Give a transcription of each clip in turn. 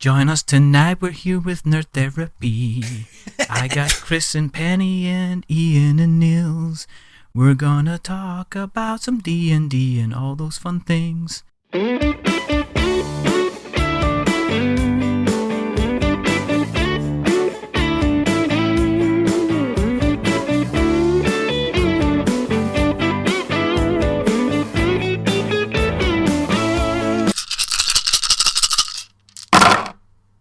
Join us tonight, we're here with Nerd Therapy. I got Chris and Penny and Iain and Nils. We're gonna talk about some D&D and all those fun things.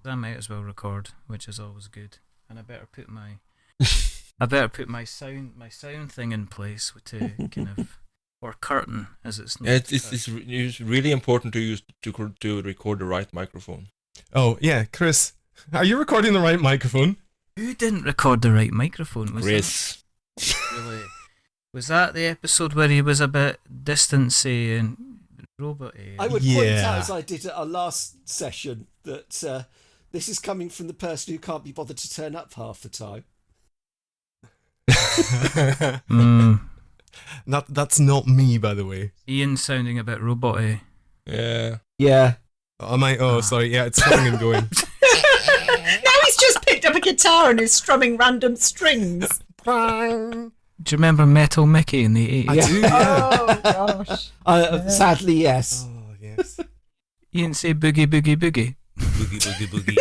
I might as well record, which is always good. And I better put my sound thing in place to kind of, or curtain as it's not. It's really important to use to record the right microphone. Oh yeah, Chris, are you recording the right microphone? Who didn't record the right microphone? Chris. Really? Was that the episode where he was a bit distancy and robot-y? I would point out, as I did at our last session, that this is coming from the person who can't be bothered to turn up half the time. That's not me, by the way. Iain sounding a bit robot-y. Yeah. Yeah. Sorry. Yeah, it's coming and going. Now he's just picked up a guitar and is strumming random strings. Do you remember Metal Mickey in the 80s? I do, yeah. Oh, gosh. Sadly, yes. Oh, yes. Iain say boogie, boogie, boogie. Boogie, boogie, boogie.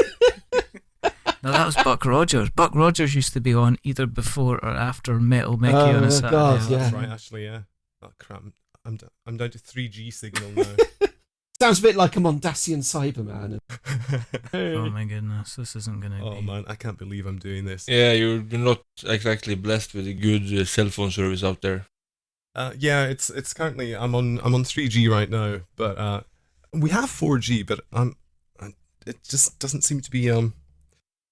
No, that was Buck Rogers. Buck Rogers used to be on either before or after Metal Mickey on a Saturday. God, yeah. That's right, actually, yeah. Oh, crap. I'm down to 3G signal now. Sounds a bit like a Mondasian Cyberman. Oh my goodness, this isn't going to be... Oh man, I can't believe I'm doing this. Yeah, you're not exactly blessed with a good cell phone service out there. Yeah, it's currently I'm on 3G right now, but we have 4G, but it just doesn't seem to be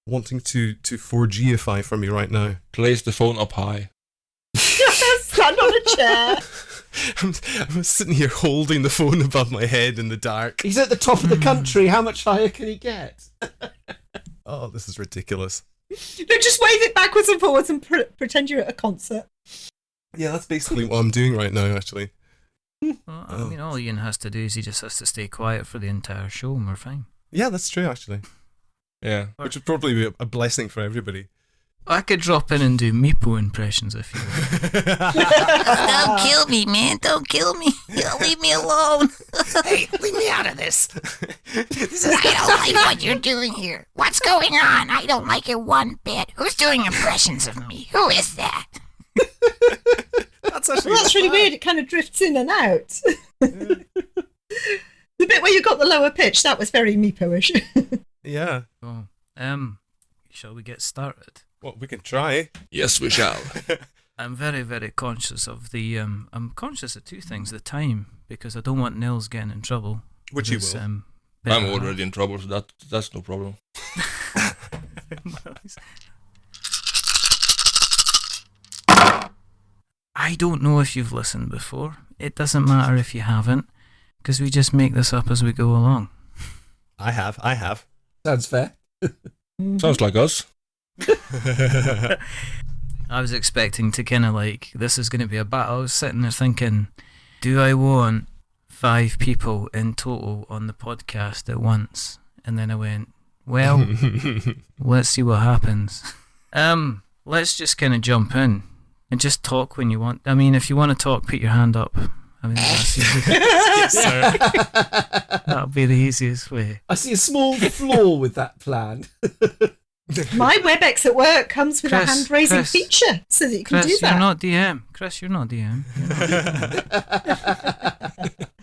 wanting to 4Gify for me right now. Place the phone up high. Stand on a chair. I'm sitting here holding the phone above my head in the dark. He's at the top of the country. How much higher can he get? Oh, this is ridiculous. No, just wave it backwards and forwards and pretend you're at a concert. Yeah, that's basically what I'm doing right now, actually. Well, I mean, all Iain has to do is he just has to stay quiet for the entire show and we're fine. Yeah, that's true, actually. Yeah. Which would probably be a blessing for everybody. I could drop in and do Meepo impressions if you want. Don't kill me, man. Don't kill me. Leave me alone. Hey, leave me out of this. I don't like what you're doing here. What's going on? I don't like it one bit. Who's doing impressions of me? Who is that? That's actually Well, that's really weird. It kind of drifts in and out. The bit where you got the lower pitch, that was very Meepo-ish. Yeah. Oh, shall we get started? Well, we can try. Yes, we shall. I'm very, very conscious of the. I'm conscious of two things: the time, because I don't want Nils getting in trouble. Which you Because, will. I'm better already in trouble, so that's no problem. I don't know if you've listened before. It doesn't matter if you haven't, because we just make this up as we go along. I have. Sounds fair. Sounds like us. I was expecting to kind of like, this is going to be a battle. I was sitting there thinking, do I want 5 people in total on the podcast at once? And then I went, well, let's see what happens. Let's just kind of jump in and just talk when you want. I mean, if you want to talk, put your hand up. I mean, that's easy. Yes, sir. That'll be the easiest way. I see a small flaw with that plan. My WebEx at work comes with a Chris, hand-raising feature so that you can Chris, do that. you're not DM. Chris, you're not DM.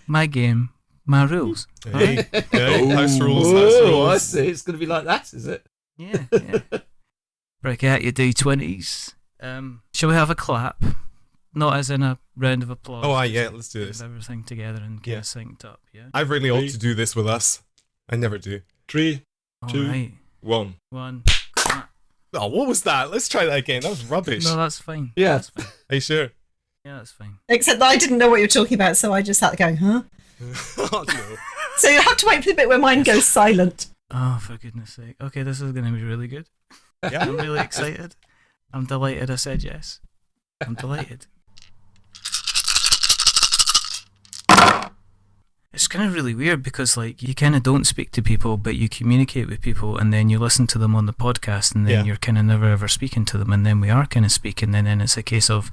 My game, my rules. Hey, house rules, Oh, I see. It's going to be like that, is it? Yeah. Break out your D20s. Shall we have a clap? Not as in a round of applause. Oh, yeah, let's do this. Have everything together and get synced up, yeah? I really ought to do this with us. I never do. 3, All 2, right. 1. 1, clap. Oh, what was that? Let's try that again. That was rubbish. No, that's fine. Yeah. That's fine. Are you sure? Yeah, that's fine. Except that I didn't know what you were talking about, so I just sat there going, huh? Oh, no. So you have to wait for the bit where mine goes silent. Oh, for goodness sake. Okay, this is going to be really good. Yeah. I'm really excited. I'm delighted I said yes. I'm delighted. It's kind of really weird because like you kind of don't speak to people, but you communicate with people, and then you listen to them on the podcast, and then you're kind of never ever speaking to them, and then we are kind of speaking, and then it's a case of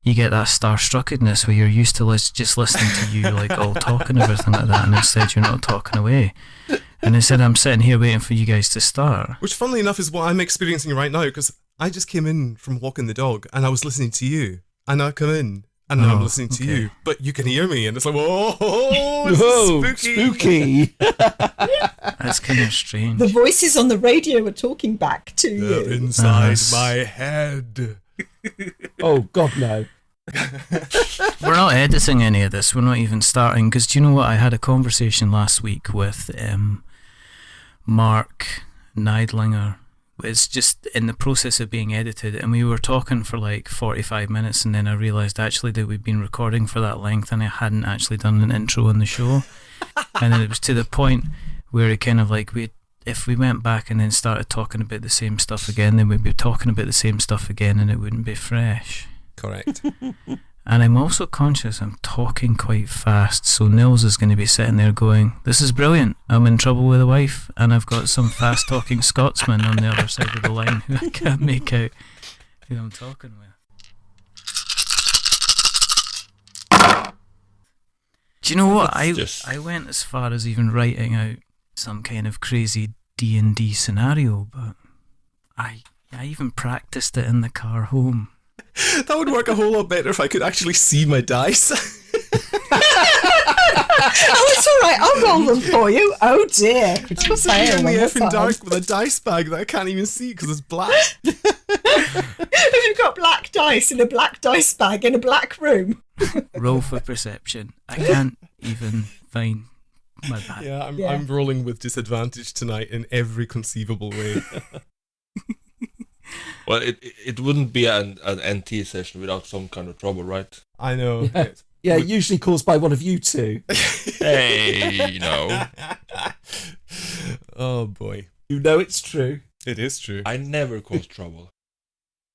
you get that starstruckedness where you're used to just listening to you like all talking and everything like that, and instead you're not talking away. And instead I'm sitting here waiting for you guys to start. Which, funnily enough, is what I'm experiencing right now, because I just came in from walking the dog and I was listening to you, and I come in and now I'm listening to you, but you can hear me, and it's like, whoa, spooky. That's kind of strange. The voices on the radio are talking back to you. Inside my head. Oh, God, no. We're not editing any of this. We're not even starting, because do you know what? I had a conversation last week with Mark Neidlinger. It's just in the process of being edited, and we were talking for like 45 minutes, and then I realised actually that we'd been recording for that length and I hadn't actually done an intro on the show. And then it was to the point where it kind of like, if we went back and then started talking about the same stuff again, then we'd be talking about the same stuff again and it wouldn't be fresh. Correct. And I'm also conscious I'm talking quite fast, so Nils is going to be sitting there going, this is brilliant, I'm in trouble with a wife, and I've got some fast talking Scotsman on the other side of the line who I can't make out who I'm talking with. Do you know what? I went as far as even writing out some kind of crazy D&D scenario, but I even practiced it in the car home. That would work a whole lot better if I could actually see my dice. Oh, it's all right. I'll roll them for you. Oh dear. Just in the effing dark with a dice bag that I can't even see because it's black. Have you got black dice in a black dice bag in a black room? Roll for perception. I can't even find my bag. Yeah, I'm rolling with disadvantage tonight in every conceivable way. Well, it wouldn't be an NT session without some kind of trouble, right? I know. Yeah, usually caused by one of you two. Hey, no. Oh boy. You know it's true. It is true. I never cause trouble.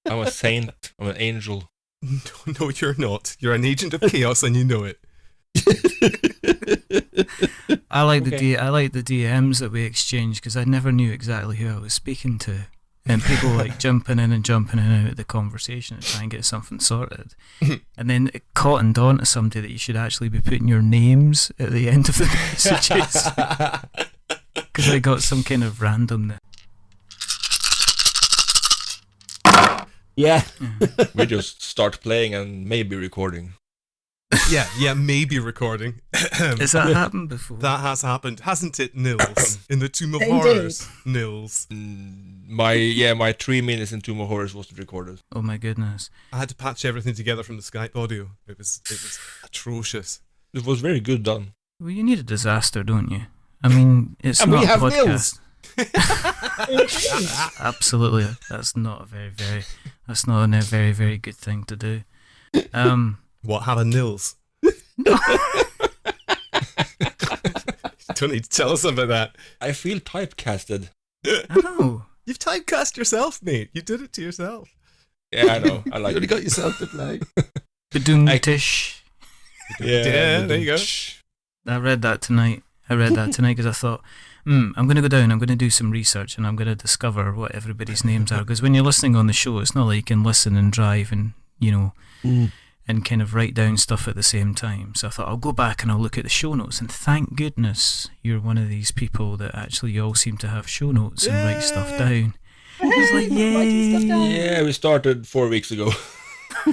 I'm a saint. I'm an angel. No, you're not. You're an agent of chaos and you know it. I like the DMs that we exchanged because I never knew exactly who I was speaking to. And people like jumping in and out of the conversation to try and get something sorted. And then it cottoned on to somebody that you should actually be putting your names at the end of the messages. Because I got some kind of randomness. Yeah. We just start playing and maybe recording. Yeah, maybe recording. Has that happened before? That has happened, hasn't it, Nils? In the Tomb of Indeed. Horrors, Nils. My 3 minutes in Tomb of Horrors wasn't recorded. Oh my goodness. I had to patch everything together from the Skype audio. It was atrocious. It was very good done. Well, you need a disaster, don't you? I mean, it's And not we a have podcast. Indeed. Absolutely, that's not a very, very good thing to do. What, have a Nils? No. Don't need to tell us about that. I feel typecasted. I know. You've typecast yourself, mate. You did it to yourself. Yeah, I know. I like You only it. got yourself to play. Badung-tish. Yeah, there you go. I read that tonight because I thought, I'm going to go down, I'm going to do some research, and I'm going to discover what everybody's names are. Because when you're listening on the show, it's not like you can listen and drive and, and kind of write down stuff at the same time. So I thought, I'll go back and I'll look at the show notes, and thank goodness you're one of these people that actually you all seem to have show notes and write stuff down. It's like, Writing stuff down. Yeah, we started 4 weeks ago.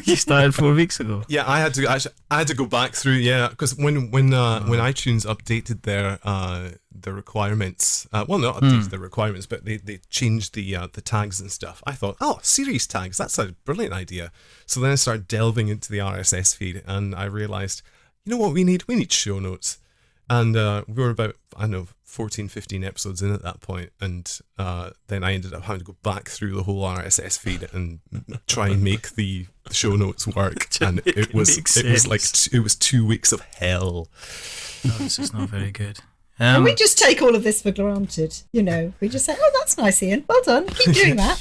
You started 4 weeks ago. Yeah, I had to go back through. Yeah, because when iTunes updated their requirements, not updated their requirements, but they changed the tags and stuff. I thought, series tags, that's a brilliant idea. So then I started delving into the RSS feed, and I realized, you know what we need? We need show notes. And we were about 14, 15 episodes in at that point, and then I ended up having to go back through the whole RSS feed and try and make the show notes work, and it was 2 weeks of hell. No, this is not very good. And we just take all of this for granted, We just say, that's nice, Ian. Well done. Keep doing that.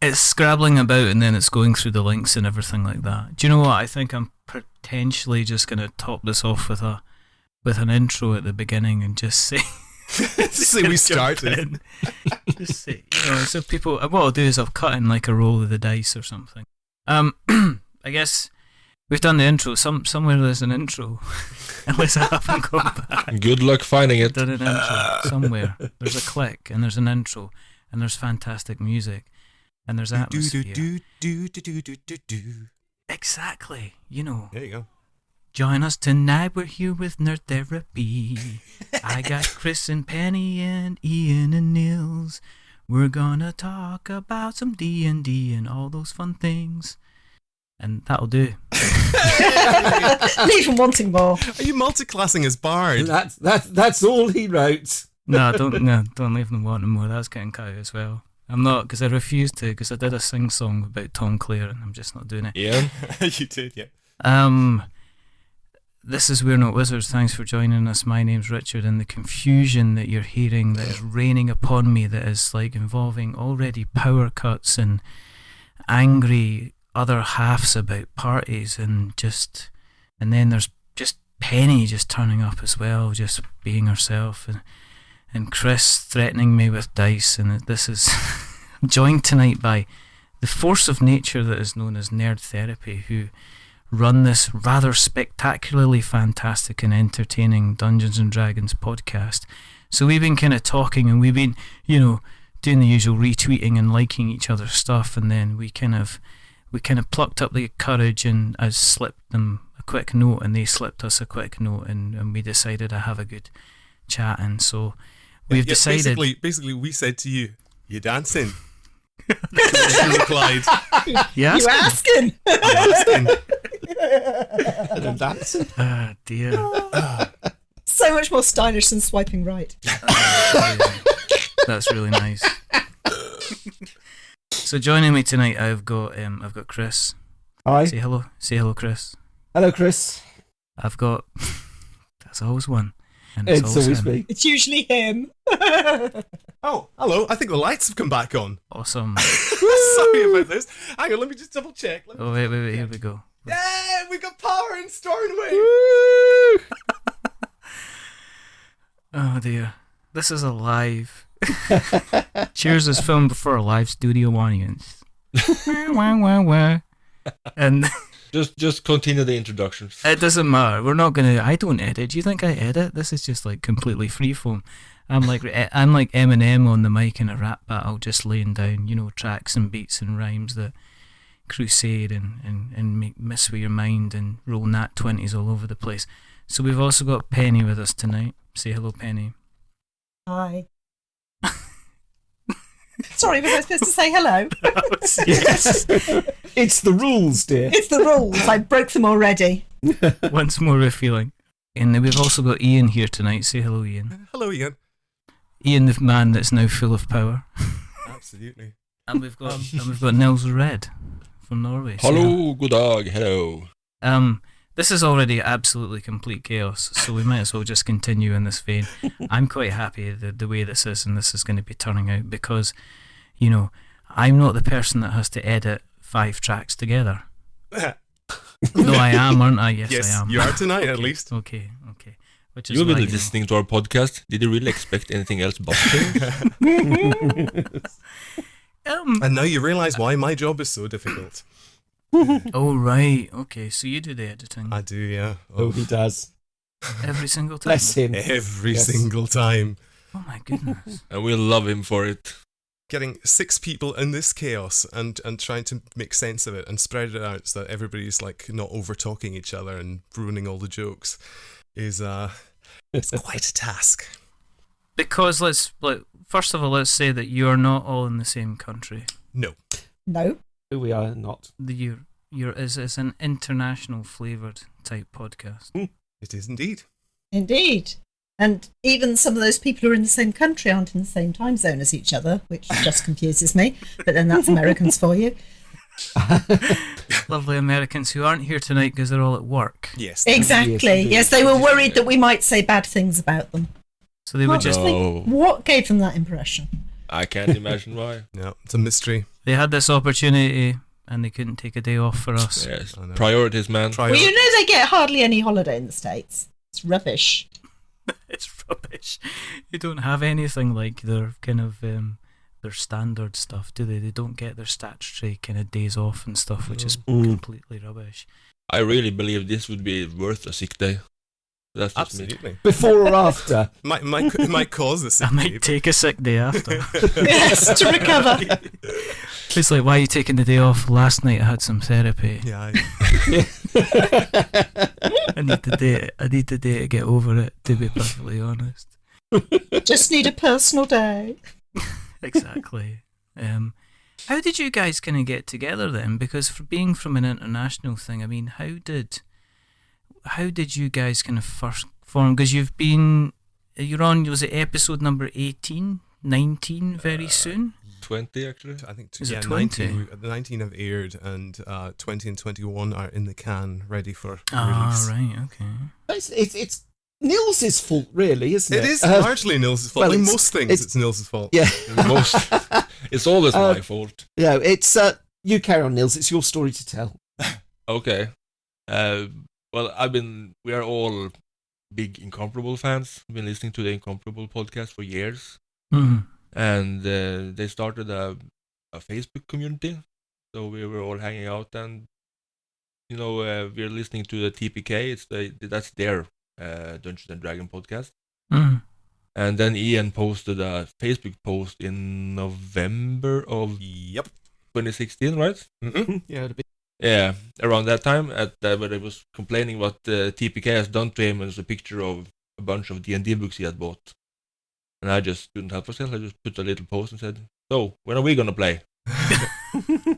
It's scrabbling about and then it's going through the links and everything like that. Do you know what? I think I'm potentially just going to top this off with an intro at the beginning and just say Say we started. Just say, so people. What I'll do is I'll cut in like a roll of the dice or something. I guess we've done the intro. Somewhere there's an intro, unless I haven't gone back. Good luck finding it. Done an intro somewhere. There's a click and there's an intro and there's fantastic music and there's atmosphere. Exactly. There you go. Join us tonight, we're here with Nerd Therapy. I got Chris and Penny and Iain and Nils. We're gonna talk about some D&D and all those fun things. And that'll do. Leave him wanting more. Are you multi-classing as Bard? That's all he wrote. No, don't leave them wanting more. That's getting cut out as well. I'm not, because I refused to, because I did a sing-song about Tom Clare and I'm just not doing it. Yeah. You did, yeah. This is We're Not Wizards. Thanks for joining us. My name's Richard, and the confusion that you're hearing that is raining upon me, that is like involving already power cuts and angry other halves about parties, and then there's just Penny just turning up as well, just being herself, and Chris threatening me with dice, and this is joined tonight by the force of nature that is known as Nerd Therapy, who run this rather spectacularly fantastic and entertaining Dungeons and Dragons podcast. So we've been kind of talking, and we've been, doing the usual retweeting and liking each other's stuff, and then we kind of plucked up the courage, and I slipped them a quick note and they slipped us a quick note, and we decided to have a good chat. And so we've decided... Basically we said to you, you dancing? You replied, yes. You asking? I'm asking. And dancing. Ah, dear. So much more stylish than swiping right. That's really nice. So joining me tonight, I've got Chris. Hi. Say hello, Chris. Hello, Chris. I've got... That's always one. And It's always him. me. It's usually him. Oh, hello. I think the lights have come back on. Awesome. Sorry about this. Hang on, let me just double check. Oh, wait, here we go. Yeah, we got power in Stornoway. Oh dear. This is a live. Cheers is filmed before a live studio audience. Wah, wah, wah. And Just continue the introduction. it doesn't matter. We're not gonna. I don't edit. Do you think I edit? This is just like completely freeform. I'm like Eminem on the mic in a rap battle, just laying down, tracks and beats and rhymes that crusade and make mess with your mind and roll nat 20s all over the place. So we've also got Penny with us tonight. Say hello, Penny. Hi. Sorry, was I supposed to say hello? Yes. It's the rules, dear. It's the rules. I broke them already. Once more revealing. And then we've also got Iain here tonight. Say hello, Iain. Hello, Iain. Iain, the man that's now full of power. Absolutely. And we've got Nils Red from Norway. Say Hello, good dag, hello. This is already absolutely complete chaos, so we might as well just continue in this vein. I'm quite happy the way this is, and this is going to be turning out, because, I'm not the person that has to edit 5 tracks together. No, I am, aren't I? Yes, I am. You are tonight, at least. Okay. Which is You've been why, listening to our podcast. Did you really expect anything else but And now you realise why my job is so difficult. Oh, right. Okay, so you do the editing I do, yeah. Oh, he does. every single time? Bless him. Every Yes. single time. Oh, my goodness. And we love him for it. Getting 6 people in this chaos and trying to make sense of it and spread it out so that everybody's like not over talking each other and ruining all the jokes is it's quite a task. Because first of all, let's say that you are not all in the same country. No. No. We are not. It's an international flavoured type podcast. It is indeed. Indeed. And even some of those people who are in the same country aren't in the same time zone as each other, which just confuses me. But then that's Americans for you. Lovely Americans who aren't here tonight because they're all at work. Yes. Exactly. Yes, Yes, they were worried that we might say bad things about them. So they would just No. What gave them that impression? I can't imagine why. No, it's a mystery. they had this opportunity and they couldn't take a day off for us. Yes, I know. priorities, man. Well, you know they get hardly any holiday in the States. It's rubbish. It's rubbish. You don't have anything like their kind of their standard stuff, do they? They don't get their statutory kind of days off and stuff, which is completely rubbish. I really believe this would be worth a sick day. That's just me. Absolutely. Before or after? Might cause a sick I might day. take a sick day after. Yes, to recover. It's like, why are you taking the day off? Last night I had some therapy. Yeah. I need the day to get over it, to be perfectly honest. Just need a personal day. Exactly. How did you guys kind of get together then? Because for being from an international thing, I mean, how did you guys kind of first form? Because you're on, was it episode number 18, 19 very soon? 20 actually. I think Is it 20? 19 have aired, and 20 and 21 are in the can, ready for Ah, release. right, okay. It's Nils' fault, really, isn't it? It is largely Nils' fault. well, Like it's- most things, it's Nils' fault. Yeah. It's always my fault. Yeah, it's you carry on, Nils. It's your story to tell. Okay. Well, we are all big Incomparable fans. We've been listening to the Incomparable podcast for years. Mhm. And they started a Facebook community. So we were all hanging out, and we're listening to the TPK. That's their Dungeons and Dragon podcast. Mhm. And then Iain posted a Facebook post in November of Yep. 2016, right? Mm-hmm. Yeah, it'd be Yeah, around that time, where he was complaining what TPK has done to him, and there's a picture of a bunch of D&D books he had bought. And I just couldn't help myself. I just put a little post and said, "So, when are we gonna play?"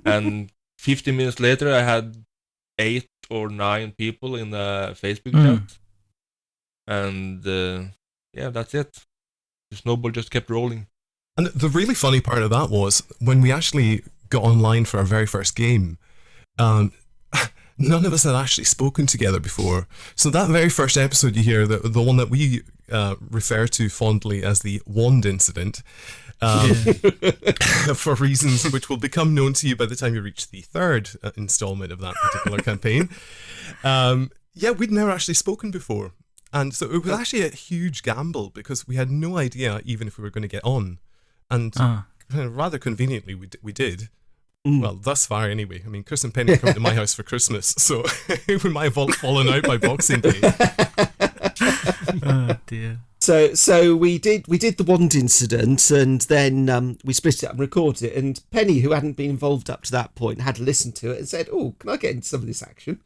And 15 minutes later, I had 8 or 9 people in the Facebook chat. And yeah, that's it. The snowball just kept rolling. And the really funny part of that was when we actually got online for our very first game, none of us had actually spoken together before. So that very first episode you hear, the one that we refer to fondly as the wand incident, for reasons which will become known to you by the time you reach the third installment of that particular campaign. Yeah, we'd never actually spoken before. And so it was actually a huge gamble because we had no idea even if we were going to get on. And kind of rather conveniently, we did. Well, thus far anyway. I mean, Chris and Penny come to my house for Christmas, so we might have fallen out by Boxing Day. Oh dear. So we did the wand incident, and then we split it up and recorded it. And Penny, who hadn't been involved up to that point, had to listen to it and said, "Oh, can I get into some of this action?"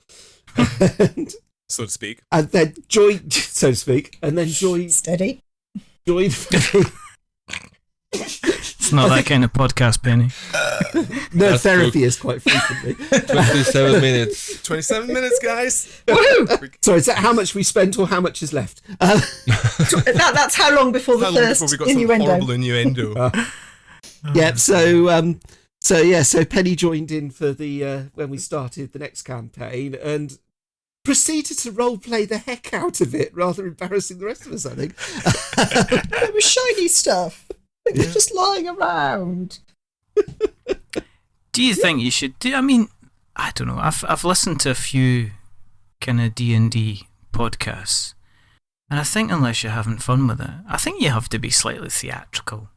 So to speak. And then joined, so to speak, and then joined. Steady. It's not that kind of podcast, Penny. No, That's therapy true. is quite frequently. 27 minutes. 27 minutes, guys. Woohoo! Sorry, is that how much we spent or how much is left? That's how long before the How long first before we got some innuendo. horrible innuendo? Yep. So Penny joined in for the when we started the next campaign and proceeded to role play the heck out of it, rather embarrassing the rest of us, I think. It was shiny stuff. It was just lying around. Do you think you should do? I mean, I don't know. I've listened to a few kind of D&D podcasts, and I think unless you're having fun with it, I think you have to be slightly theatrical,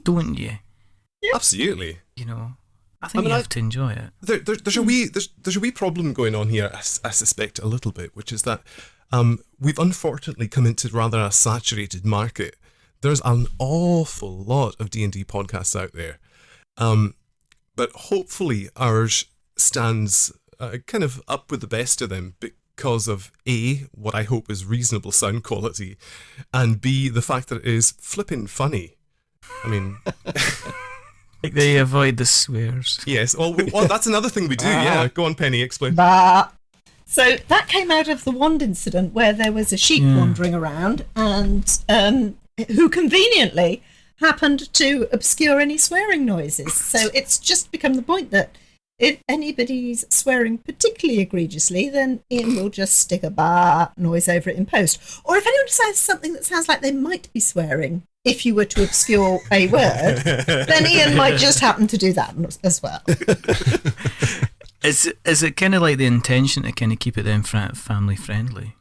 don't you? Absolutely. You know, I think mean, you have to enjoy it. There's a wee problem going on here, I suspect, a little bit, which is that we've unfortunately come into rather a saturated market. There's an awful lot of D&D podcasts out there. But hopefully ours stands kind of up with the best of them because of A, what I hope is reasonable sound quality, and B, the fact that it is flippin' funny. I mean... Like they avoid the swears. Yes, well, that's another thing we do, yeah. Go on, Penny, explain. Bah. So that came out of the wand incident where there was a sheep wandering around and who conveniently happened to obscure any swearing noises. So it's just become the point that if anybody's swearing particularly egregiously, then Iain will just stick a bah noise over it in post. Or if anyone says something that sounds like they might be swearing, if you were to obscure a word, then Iain might just happen to do that as well. Is it kind of like the intention to kind of keep it then family friendly?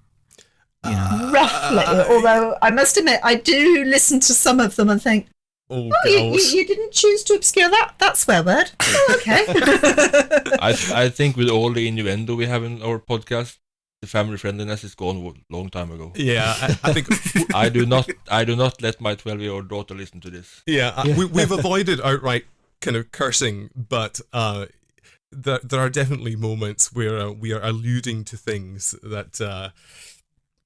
You know? Roughly, although I must admit, I do listen to some of them and think, you didn't choose to obscure that swear word. Oh, okay. I think with all the innuendo we have in our podcast, the family friendliness is gone a long time ago. Yeah, I think I do not let my 12-year-old daughter listen to this. Yeah, we've avoided outright kind of cursing, but there are definitely moments where we are alluding to things that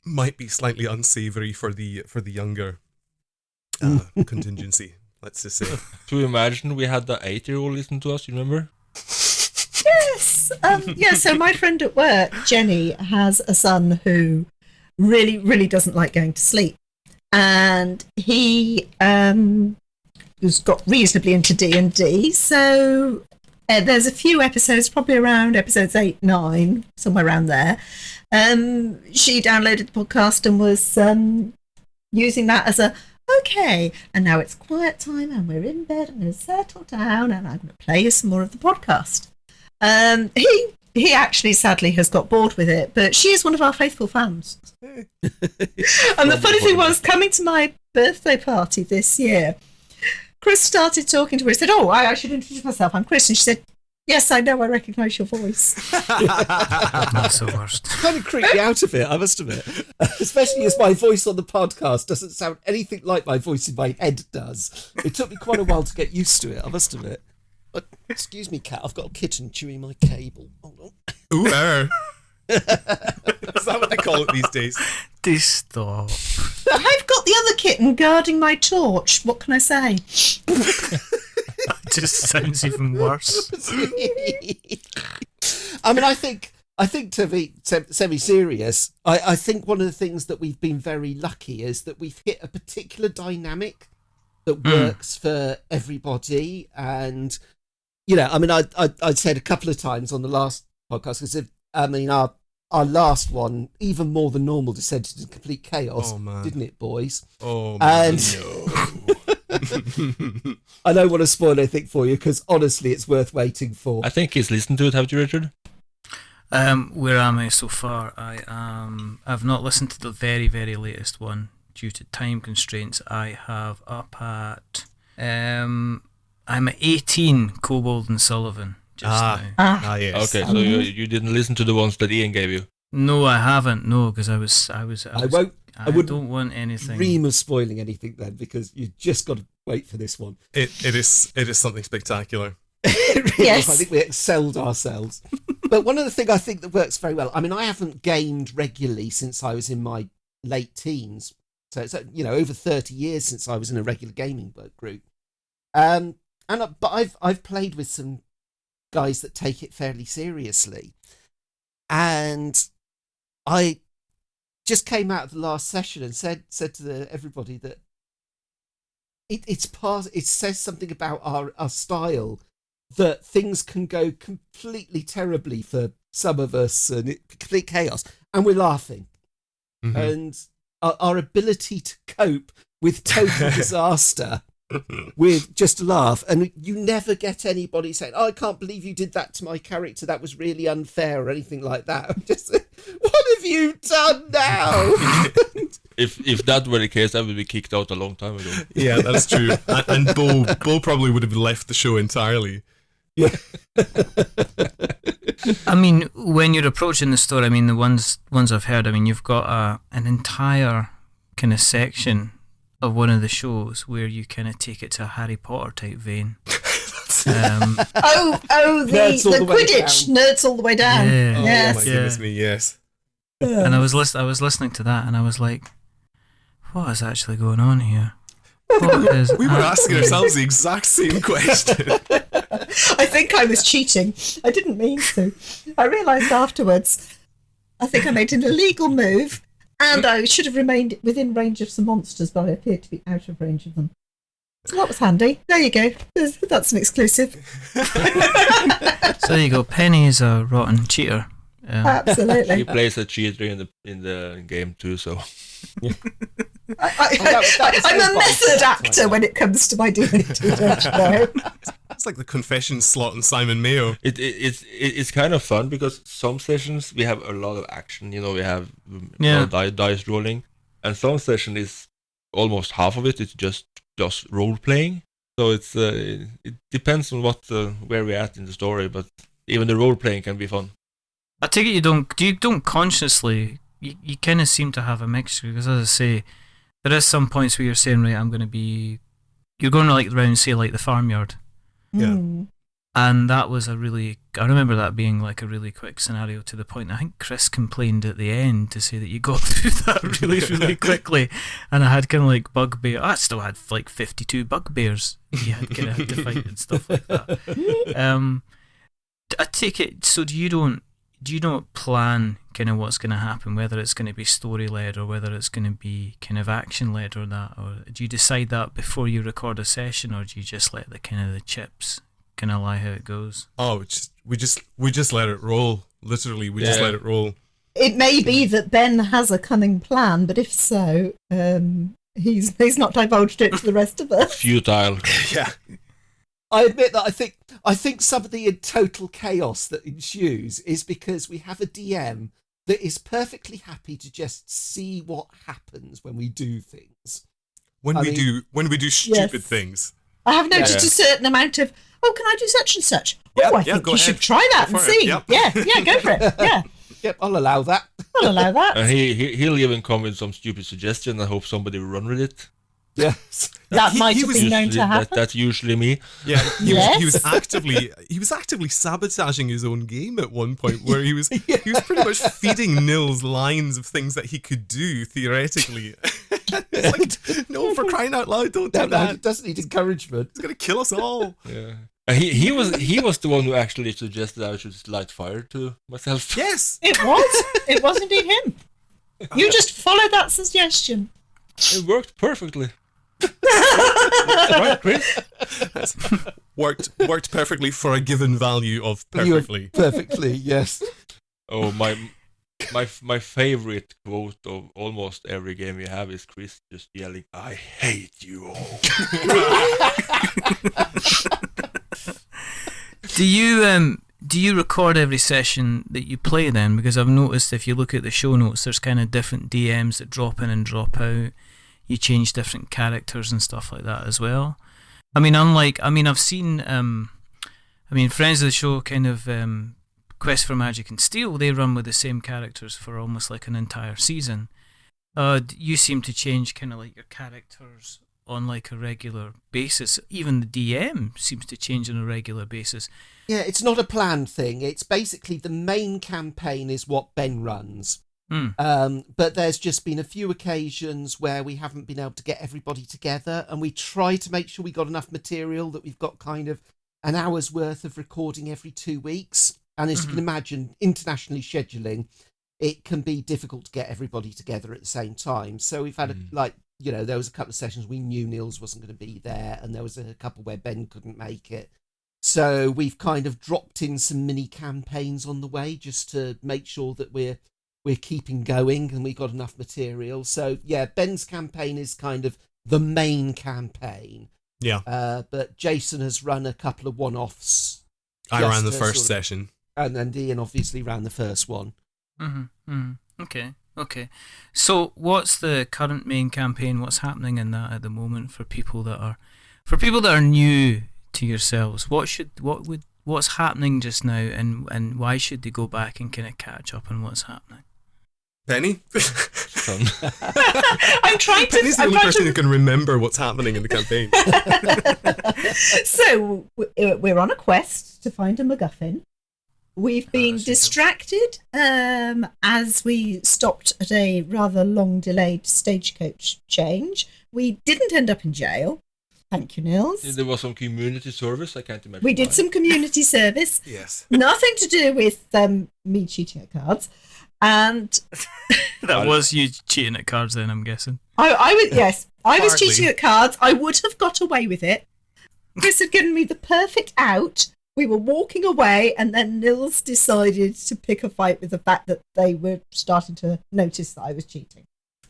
might be slightly unsavory for the younger contingency. Let's just say. To imagine we had the 8-year-old listen to us. You remember? Yes. So my friend at work, Jenny, has a son who really, really doesn't like going to sleep, and he has got reasonably into D&D. So there's a few episodes, probably around episodes 8, 9, somewhere around there. She downloaded the podcast and was using that as okay, and now it's quiet time and we're in bed, I'm going to settle down and I'm going to play you some more of the podcast. He actually sadly has got bored with it, but she is one of our faithful fans. And the funny thing was, coming to my birthday party this year, Chris started talking to her. He said, I should introduce myself, I'm Chris. And she said, yes, I know, I recognise your voice. That's the worst. Kind of creeped me out of it, I must admit. Especially as my voice on the podcast doesn't sound anything like my voice in my head does. It took me quite a while to get used to it, I must admit. Excuse me, cat, I've got a kitten chewing my cable. Hold on. Ooh, is that what they call it these days? Do stop. I've got the other kitten guarding my torch. What can I say? It just sounds even worse. I mean, I think to be semi-serious, I think one of the things that we've been very lucky is that we've hit a particular dynamic that works for everybody. And, you know, I mean, I'd said a couple of times on the last podcast, because I mean, our last one, even more than normal, descended into complete chaos, didn't it, boys? Oh, man, no. I don't want to spoil anything for you, because honestly, it's worth waiting for. I think he's listened to it, haven't you, Richard? Where am I so far? I've not listened to the very, very latest one due to time constraints. I have up at I'm at 18 Kobold and Sullivan just now. Yes. Okay, so you didn't listen to the ones that Iain gave you? No, I haven't. No, because I don't want anything. Dream of spoiling anything then, because you just got to wait for this one. It is something spectacular. It really Yes. is. I think we excelled ourselves. But one of the things I think that works very well, I mean, I haven't gamed regularly since I was in my late teens. So it's, over 30 years since I was in a regular gaming group. But I've played with some guys that take it fairly seriously. And I just came out of the last session and said to everybody that it says something about our style, that things can go completely terribly for some of us and complete chaos, and we're laughing. Mm-hmm. And our ability to cope with total disaster with just a laugh, and you never get anybody saying, I can't believe you did that to my character, that was really unfair, or anything like that. I'm just, what have you done now? If that were the case, I would be kicked out a long time ago. Yeah, that's true. And Bo probably would have left the show entirely. Yeah. I mean, when you're approaching the story, I mean, the ones I've heard, I mean, you've got an entire kind of section of one of the shows where you kind of take it to a Harry Potter type vein. The Nerds Quidditch, Nerds all the way down. Yeah. Yes. Oh my goodness me, yes. And I was listening to that, and I was like, what is actually going on here? We were asking ourselves the exact same question. I think I was cheating. I didn't mean to. I realised afterwards, I think I made an illegal move, and I should have remained within range of some monsters, but I appeared to be out of range of them. So that was handy. There you go. That's an exclusive. So there you go. Penny is a rotten cheater. Absolutely. He plays a cheater in the game too, so. I'm a method actor when it comes to my D&D, don't you know? It's like the confession slot in Simon Mayo. It's kind of fun because some sessions we have a lot of action. You know, we have dice rolling, and some session is almost half of it. It's just role playing. So it depends on where we're at in the story, but even the role playing can be fun. I take it you don't consciously. You kind of seem to have a mixture because, as I say, there is some points where you're saying, right, you're going to like around, say, like the farmyard. Yeah. And that was I remember that being like a really quick scenario to the point. I think Chris complained at the end to say that you got through that really, really quickly. And I had kind of like bugbear. I still had like 52 bugbears you had kind of had to fight and stuff like that. I take it, so do you not plan kind of what's going to happen, whether it's going to be story-led or whether it's going to be kind of action-led or that? Or do you decide that before you record a session, or do you just let the kind of the chips kind of lie how it goes? Oh, we just let it roll. Literally, we just let it roll. It may be that Ben has a cunning plan, but if so, he's not divulged it to the rest of us. Futile. Yeah. I admit that I think some of the total chaos that ensues is because we have a DM that is perfectly happy to just see what happens when we do things. When we do stupid things. I have noticed a certain amount of, can I do such and such? Yeah, I think you should try that and see. Yep. Yeah, go for it. Yeah. Yep, I'll allow that. I'll allow that. And he'll even come with some stupid suggestion. I hope somebody will run with it. Yes. That might have been known to happen. That's usually me. Yeah, he was actively sabotaging his own game at one point, where he was pretty much feeding Nils lines of things that he could do theoretically. It's like, no, for crying out loud, don't do that. It doesn't need encouragement. It's gonna kill us all. Yeah. He was the one who actually suggested I should light fire to myself. Yes, It was indeed him. You just followed that suggestion. It worked perfectly. Right, Chris? worked perfectly for a given value of perfectly. Perfectly, yes. Oh, my favorite quote of almost every game we have is Chris just yelling, "I hate you all." Do you record every session that you play then? Because I've noticed if you look at the show notes, there's kind of different DMs that drop in and drop out. You change different characters and stuff like that as well. I've seen, friends of the show kind of Quest for Magic and Steel, they run with the same characters for almost like an entire season. You seem to change kind of like your characters on like a regular basis. Even the DM seems to change on a regular basis. Yeah, it's not a planned thing. It's basically the main campaign is what Ben runs. But there's just been a few occasions where we haven't been able to get everybody together, and we try to make sure we got enough material that we've got kind of an hour's worth of recording every 2 weeks. And as you can imagine, internationally scheduling, it can be difficult to get everybody together at the same time. So we've had there was a couple of sessions we knew Nils wasn't going to be there, and there was a couple where Ben couldn't make it. So we've kind of dropped in some mini campaigns on the way just to make sure that we're keeping going and we got enough material. So yeah, Ben's campaign is kind of the main campaign. Yeah. But Jason has run a couple of one-offs. I ran the first session. And then Iain obviously ran the first one. Okay. So what's the current main campaign? What's happening in that at the moment for people that are new to yourselves? What's happening just now, and why should they go back and kind of catch up on what's happening? Penny? I'm trying to. Penny's the only person who can remember what's happening in the campaign. So we're on a quest to find a MacGuffin. We've been distracted as we stopped at a rather long delayed stagecoach change. We didn't end up in jail. Thank you, Nils. There was some community service. I can't imagine. We did some community service. Yes. Nothing to do with me cheating at cards. And that was you cheating at cards then, I'm guessing. I was cheating at cards. I would have got away with it. Chris had given me the perfect out we were walking away, and then Nils decided to pick a fight with the fact that they were starting to notice that I was cheating.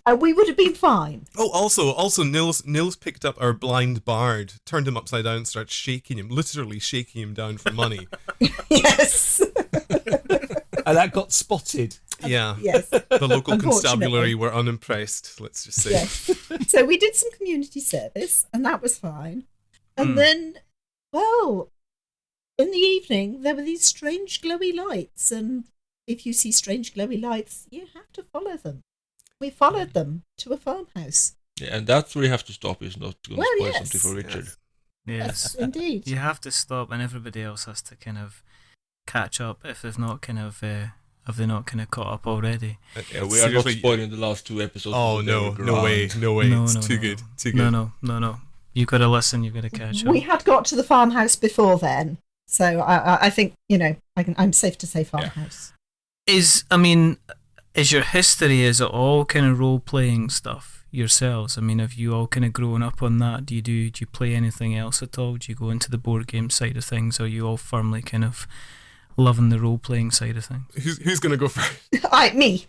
And we would have been fine. Oh, also, Nils picked up our blind bard, turned him upside down, and started shaking him, literally shaking him down for money. Yes. And that got spotted. Yeah. Yes. The local Unfortunately. constabulary were unimpressed, let's just say. Yes. So we did some community service, and that was fine. And Hmm. then, well, in the evening, there were these strange glowy lights, and if you see strange glowy lights, you have to follow them. We followed them to a farmhouse. Yeah, and that's where you have to stop. Is not going to Well, spoil yes. something for Richard. Yes. Indeed. You have to stop, and everybody else has to kind of catch up if they've not kind of caught up already. Yeah, we are not Seriously. spoiling the last 2 episodes. Oh, because they no, were no way, grand. no way. No, It's no, too no. good, too good. No. You've got to listen. You've got to catch up. We had got to the farmhouse before then, so I think, I'm safe to say farmhouse. Is your history, is it all kind of role playing stuff yourselves? I mean, have you all kind of grown up on that? Do you play anything else at all? Do you go into the board game side of things? Or are you all firmly kind of loving the role playing side of things? Who's going to go first? Me.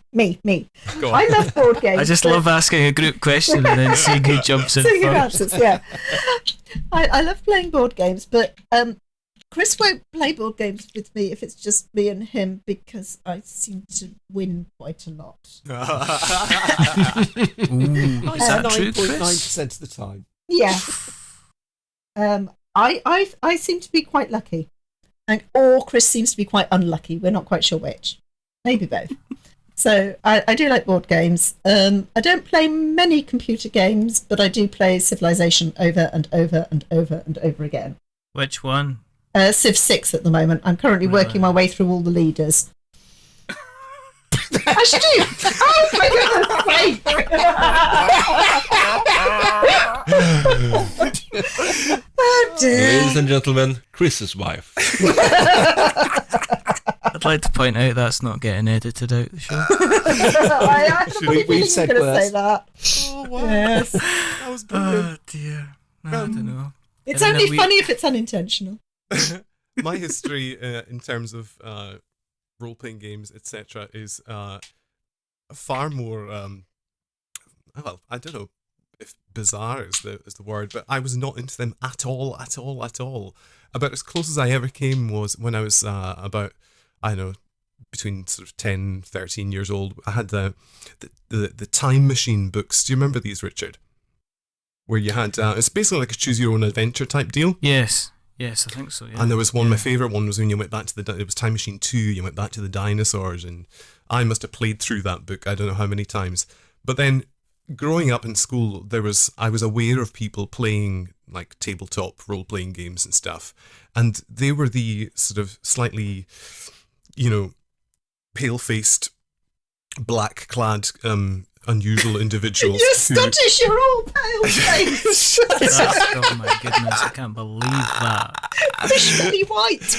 Go on. I love board games. I just but- love asking a group question and then seeing who jumps in Seeing who first. answers, yeah. I love playing board games, but Chris won't play board games with me if it's just me and him because I seem to win quite a lot. Ooh, is that true, Chris? 9.9% of the time. Yeah. I seem to be quite lucky, or Chris seems to be quite unlucky. We're not quite sure which. Maybe both. So I do like board games. I don't play many computer games, but I do play Civilization over and over and over and over again. Which one? Civ 6 at the moment. I'm currently working my way through all the leaders. I should do. Oh my goodness sake! Oh dear. Ladies and gentlemen, Chris's wife. I'd like to point out that's not getting edited out the show. I actually We've was said going to worse. say that. Oh, wow. Yes. That was brilliant. Oh dear. I don't know. It's And then only we- funny if it's unintentional. My history in terms of role-playing games, etc., is far more. Well, I don't know if bizarre is the word, but I was not into them at all. About as close as I ever came was when I was about, I don't know, between sort of 10, 13 years old. I had the Time Machine books. Do you remember these, Richard? Where you had it's basically like a choose your own adventure type deal. Yes, I think so. Yeah. And there was one, my favourite one was when you went back to it was Time Machine 2, you went back to the dinosaurs, and I must have played through that book, I don't know how many times. But then, growing up in school, I was aware of people playing, like, tabletop role-playing games and stuff, and they were the sort of slightly, pale-faced, black-clad, unusual individuals. You're who- Scottish, you're all pale face. Oh my goodness, I can't believe that. Visually white.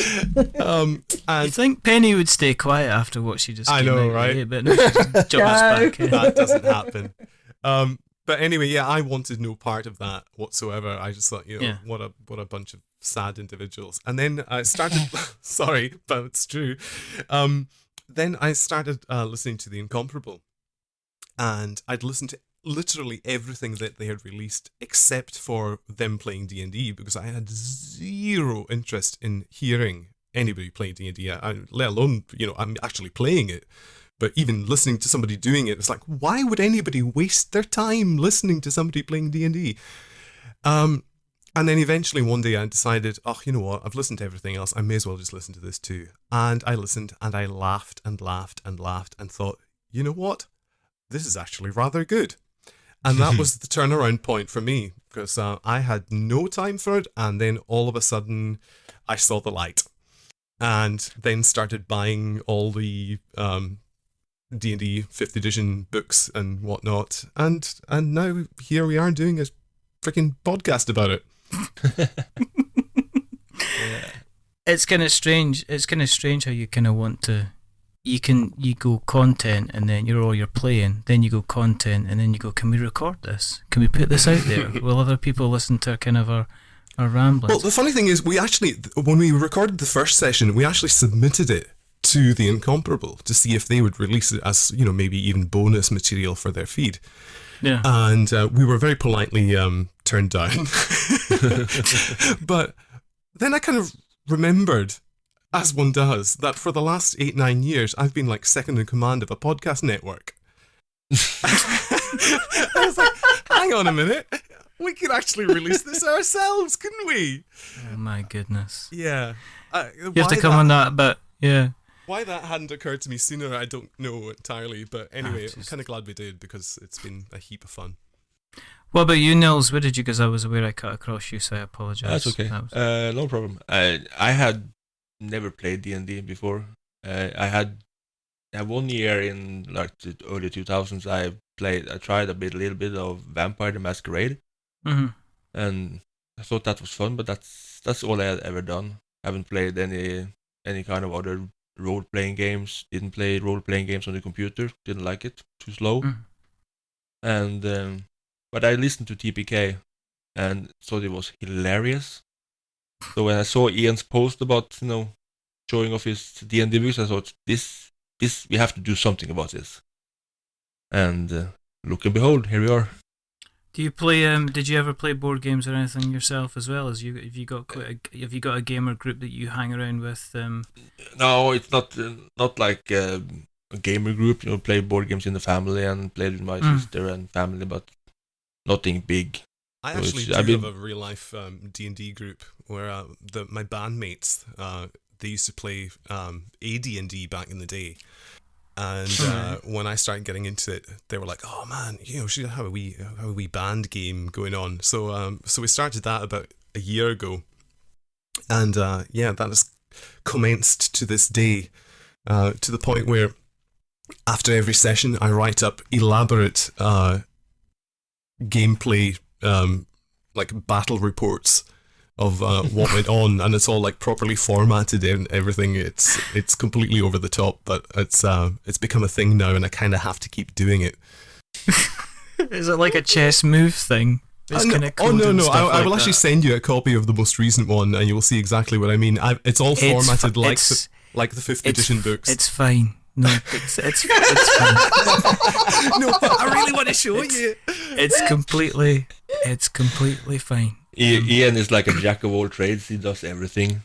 You and think Penny would stay quiet after what she just I came know, out right? with, but no, she just jumps back in. that doesn't happen. But anyway, yeah, I wanted no part of that whatsoever. I just thought, Yeah. what a bunch of sad individuals. And then I started, sorry, but it's true. Then I started listening to The Incomparable, and I'd listened to literally everything that they had released except for them playing D&D, because I had zero interest in hearing anybody play D&D, let alone, I'm actually playing it. But even listening to somebody doing it, it's like, why would anybody waste their time listening to somebody playing D&D? And then eventually one day I decided, you know what, I've listened to everything else, I may as well just listen to this too. And I listened, and I laughed and laughed and laughed and thought, you know what, this is actually rather good. And that was the turnaround point for me, because I had no time for it, and then all of a sudden I saw the light. And then started buying all the D&D 5th edition books and whatnot, and now here we are doing a freaking podcast about it. It's kind of strange. It's kind of strange how you kind of want to. You go content, and then you're playing. Then you go content, and then you go, can we record this? Can we put this out there? Will other people listen to kind of our Our ramblings. Well, the funny thing is, when we recorded the first session, we actually submitted it to the Incomparable to see if they would release it as, maybe even bonus material for their feed. Yeah. And we were very politely turned down. But then I kind of remembered, as one does, that for the last 8-9 years, I've been like second in command of a podcast network. I was like, hang on a minute. We could actually release this ourselves, couldn't we? Oh my goodness. Yeah. You have to come on that, but yeah. Why that hadn't occurred to me sooner, I don't know entirely. But anyway, I'm just- kind of glad we did because it's been a heap of fun. What about you, Nils? Where did you? Because I was aware I cut across you, so I apologise. That's okay. That was- No problem. I had never played D&D before. I had 1 year in like the early 2000s. I tried a little bit of Vampire the Masquerade, Mhm. and I thought that was fun. But that's all I had ever done. Haven't played any kind of other role playing games. Didn't play role playing games on the computer. Didn't like it. Too slow. Mm. And but I listened to TPK and thought it was hilarious. So when I saw Ian's post about showing off his D&D books, I thought this we have to do something about this. And look and behold, here we are. Do you play? Did you ever play board games or anything yourself as well? Have you got a gamer group that you hang around with? No, it's not like a gamer group. Play board games in the family and played with my sister and family, but nothing big. I So actually it's- do have a real life D&D group where my bandmates they used to play AD&D back in the day. And when I started getting into it, they were like, "Oh man, should have a wee band game going on." So we started that about a year ago, and that has commenced to this day, to the point where after every session I write up elaborate gameplay, like battle reports of what went on, and it's all like properly formatted and everything. It's completely over the top, but it's become a thing now, and I kind of have to keep doing it. Is it like a chess move thing? It's No, kinda code and no! stuff I like will actually that. send you a copy of the most recent one, and you will see exactly what I mean. It's all It's formatted fi- like it's- like the 5th It's edition books. It's fine. No, it's fine. No, but I really want to show you. It's completely fine. Ian is like a jack of all trades. He does everything.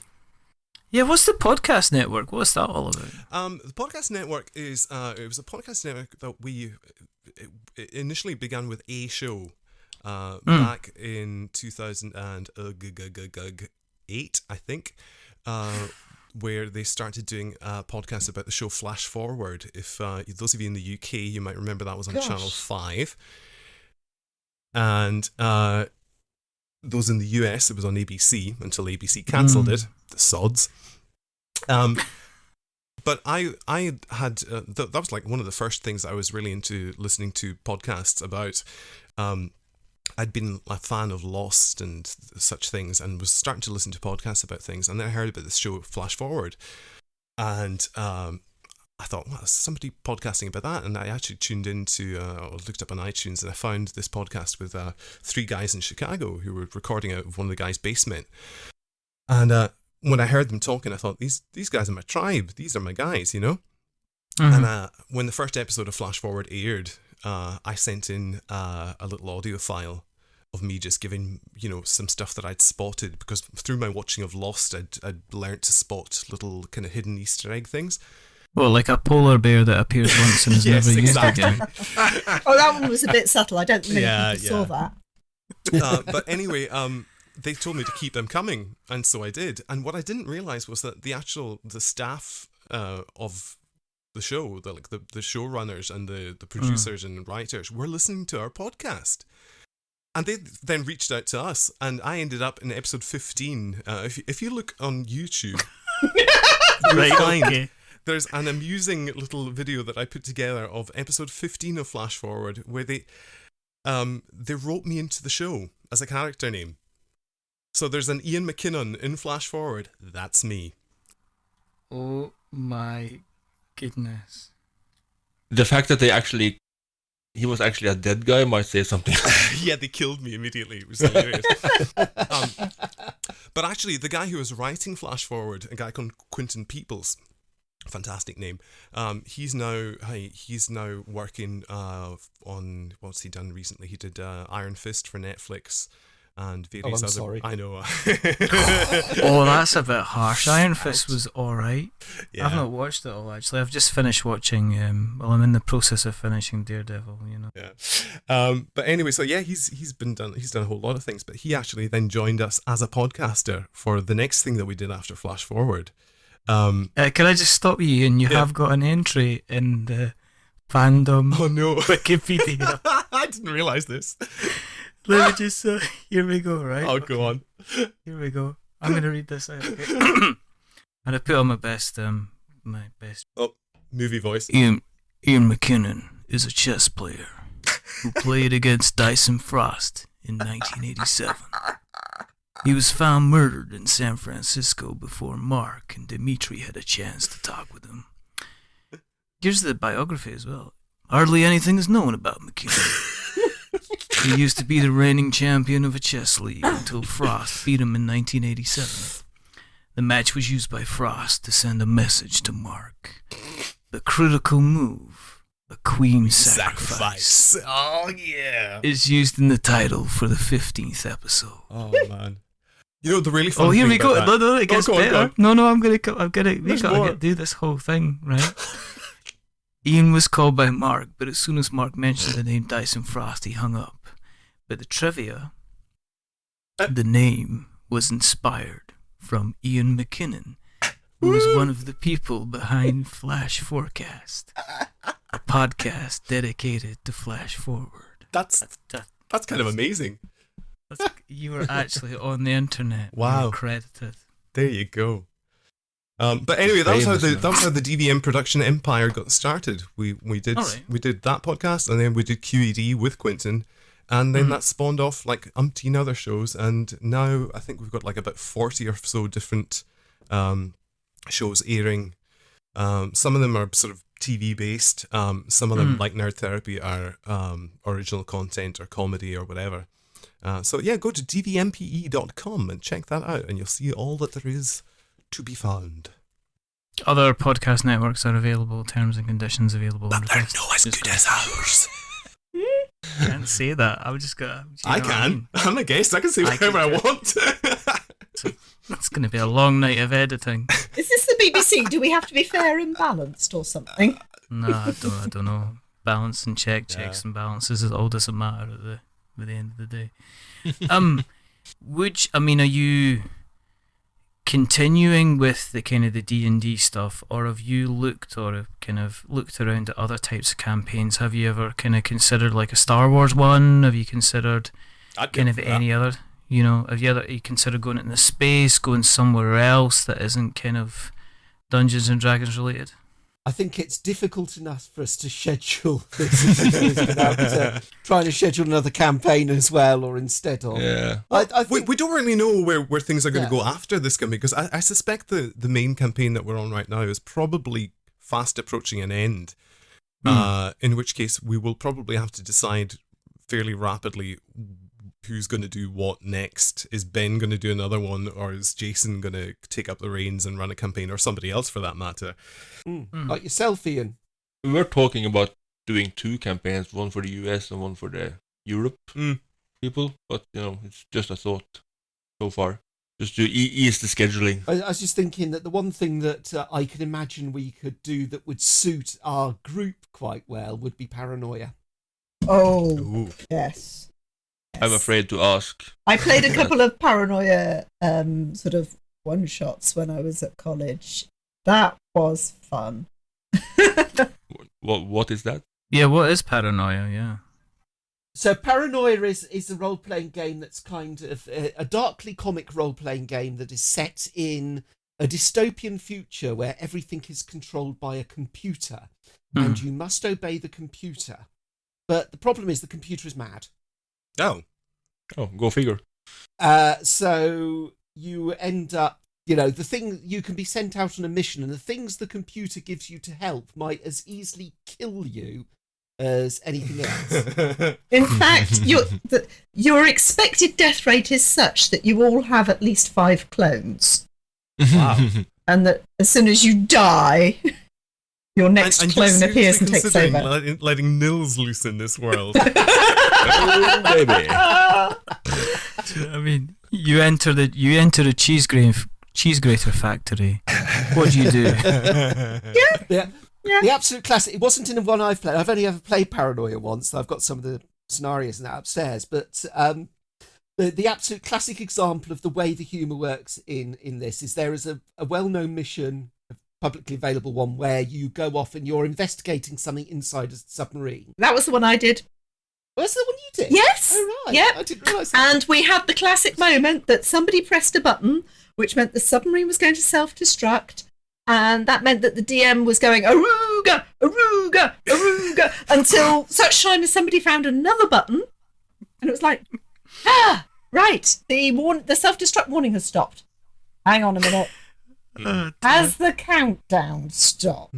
Yeah, what's the podcast network? What's that all about? The podcast network is it was a podcast network that it initially began with a show back in 2008, I think, where they started doing podcasts about the show Flash Forward. If those of you in the UK, you might remember that was on Channel 5, and those in the US, it was on ABC until ABC cancelled it. The sods. But I had that was like one of the first things I was really into listening to podcasts about. I'd been a fan of Lost and such things, and was starting to listen to podcasts about things, and then I heard about this show Flash Forward, and I thought, well, there's somebody podcasting about that, and I actually tuned into, looked up on iTunes, and I found this podcast with 3 guys in Chicago who were recording out of one of the guys' basement, and when I heard them talking, I thought, these guys are my tribe, these are my guys, And when the first episode of Flash Forward aired, I sent in a little audio file of me just giving, some stuff that I'd spotted, because through my watching of Lost, I'd learnt to spot little kind of hidden Easter egg things. Well, like a polar bear that appears once and is Yes, never used exactly. again. Oh, that one was a bit subtle. I don't think Yeah, people saw that. But anyway, they told me to keep them coming, and so I did. And what I didn't realise was that the staff of the show, the showrunners and the producers and writers were listening to our podcast. And they then reached out to us, and I ended up in episode 15. If you look on YouTube, you'll find there's an amusing little video that I put together of episode 15 of Flash Forward, where they wrote me into the show as a character name. So there's an Ian McKinnon in Flash Forward. That's me. Oh my goodness. The fact that he was actually a dead guy might say something. Yeah, they killed me immediately. It was hilarious. But actually, the guy who was writing Flash Forward, a guy called Quentin Peoples, fantastic name. He's now working on what's he done recently? He did Iron Fist for Netflix and various I'm other. sorry. I know. Oh, that's a bit harsh. Iron Fist was alright. Yeah. I've not watched it all, actually. I've just finished watching, I'm in the process of finishing Daredevil, you know. Yeah. But anyway, so yeah, he's done a whole lot of things, but he actually then joined us as a podcaster for the next thing that we did after Flash Forward. Can I just stop you? And you have got an entry in the fandom Oh no. Wikipedia. I didn't realise this. Let me just, here we go, right? Oh, go on. Here we go. I'm going to read this out. Okay? And I put on my best. Oh, movie voice. Ian McKinnon is a chess player who played against Dyson Frost in 1987. He was found murdered in San Francisco before Mark and Dimitri had a chance to talk with him. Here's the biography as well. Hardly anything is known about McKinnon. He used to be the reigning champion of a chess league until Frost beat him in 1987. The match was used by Frost to send a message to Mark. The critical move, a queen sacrifice, Oh yeah. is used in the title for the 15th episode. Oh man. You know the really fun. Oh, here thing we go. about that- No, it gets go on, go better. on. No, we There's more. gotta do this whole thing, right? Ian was called by Mark, but as soon as Mark mentioned the name Dyson Frost, he hung up. But the trivia, the name was inspired from Ian McKinnon, who was one of the people behind Flash Forecast, a podcast dedicated to Flash Forward. That's kind of amazing. You were actually on the internet. Wow. You were credited. There you go. But anyway, that was how the DVM production empire got started. We did Alright. we did that podcast, and then we did QED with Quentin, and then that spawned off like umpteen other shows, and now I think we've got like about 40 or so different shows airing. Some of them are sort of TV based. Some of them, like Nerd Therapy, are original content or comedy or whatever. So yeah, go to dvmpe.com and check that out, and you'll see all that there is to be found. Other podcast networks are available, terms and conditions available. But they're not as good as ours. Can't say that. I just got. I can. I'm a guest. I can say whatever I want. It's going to be a long night of editing. Is this the BBC? Do we have to be fair and balanced or something? No, I don't know. Balance and checks and balances. It all doesn't matter at the end of the day. Are you continuing with the kind of the D&D stuff, or have you looked around at other types of campaigns? Have you ever kind of considered like a Star Wars one? Have you considered any other? Have you considered going into space, going somewhere else that isn't kind of Dungeons and Dragons related? I think it's difficult enough for us to schedule this without trying to schedule another campaign as well, or instead of. Yeah. I think, we don't really know where things are going to go after this campaign, because I suspect the main campaign that we're on right now is probably fast approaching an end. In which case we will probably have to decide fairly rapidly who's going to do what next. Is Ben going to do another one, or is Jason going to take up the reins and run a campaign, or somebody else for that matter? like yourself, Ian. We were talking about doing two campaigns, one for the US and one for the Europe people, but it's just a thought so far, just to ease the scheduling. I was just thinking that the one thing that I could imagine we could do that would suit our group quite well would be paranoia. Oh, Ooh. yes. I'm afraid to ask. I played a couple of paranoia sort of one-shots when I was at college. That was fun. What is that? Yeah, what is paranoia? Yeah. So Paranoia is a role-playing game that's kind of a darkly comic role-playing game that is set in a dystopian future where everything is controlled by a computer, and you must obey the computer. But the problem is the computer is mad. Oh, go figure. So you end up, the thing, you can be sent out on a mission, and the things the computer gives you to help might as easily kill you as anything else. In fact, your expected death rate is such that you all have at least 5 clones. Wow. And that as soon as you die, your next and clone you're appears and seriously takes considering over. letting Nils loose in this world. Oh, baby. I mean, you enter a cheese grater factory. What do you do? Yeah. The absolute classic. It wasn't in the one I've played. I've only ever played Paranoia once. So I've got some of the scenarios in that upstairs. But the absolute classic example of the way the humour works in this is there is a well-known mission, a publicly available one, where you go off and you're investigating something inside a submarine. That was the one I did. Was that the one you did? Yes. Oh, right. Yep. I didn't realise that. And we had the classic moment that somebody pressed a button, which meant the submarine was going to self-destruct. And that meant that the DM was going, Aruga, Aruga, Aruga, until such time as somebody found another button. And it was like, right, the self-destruct warning has stopped. Hang on a minute. Has the countdown stopped?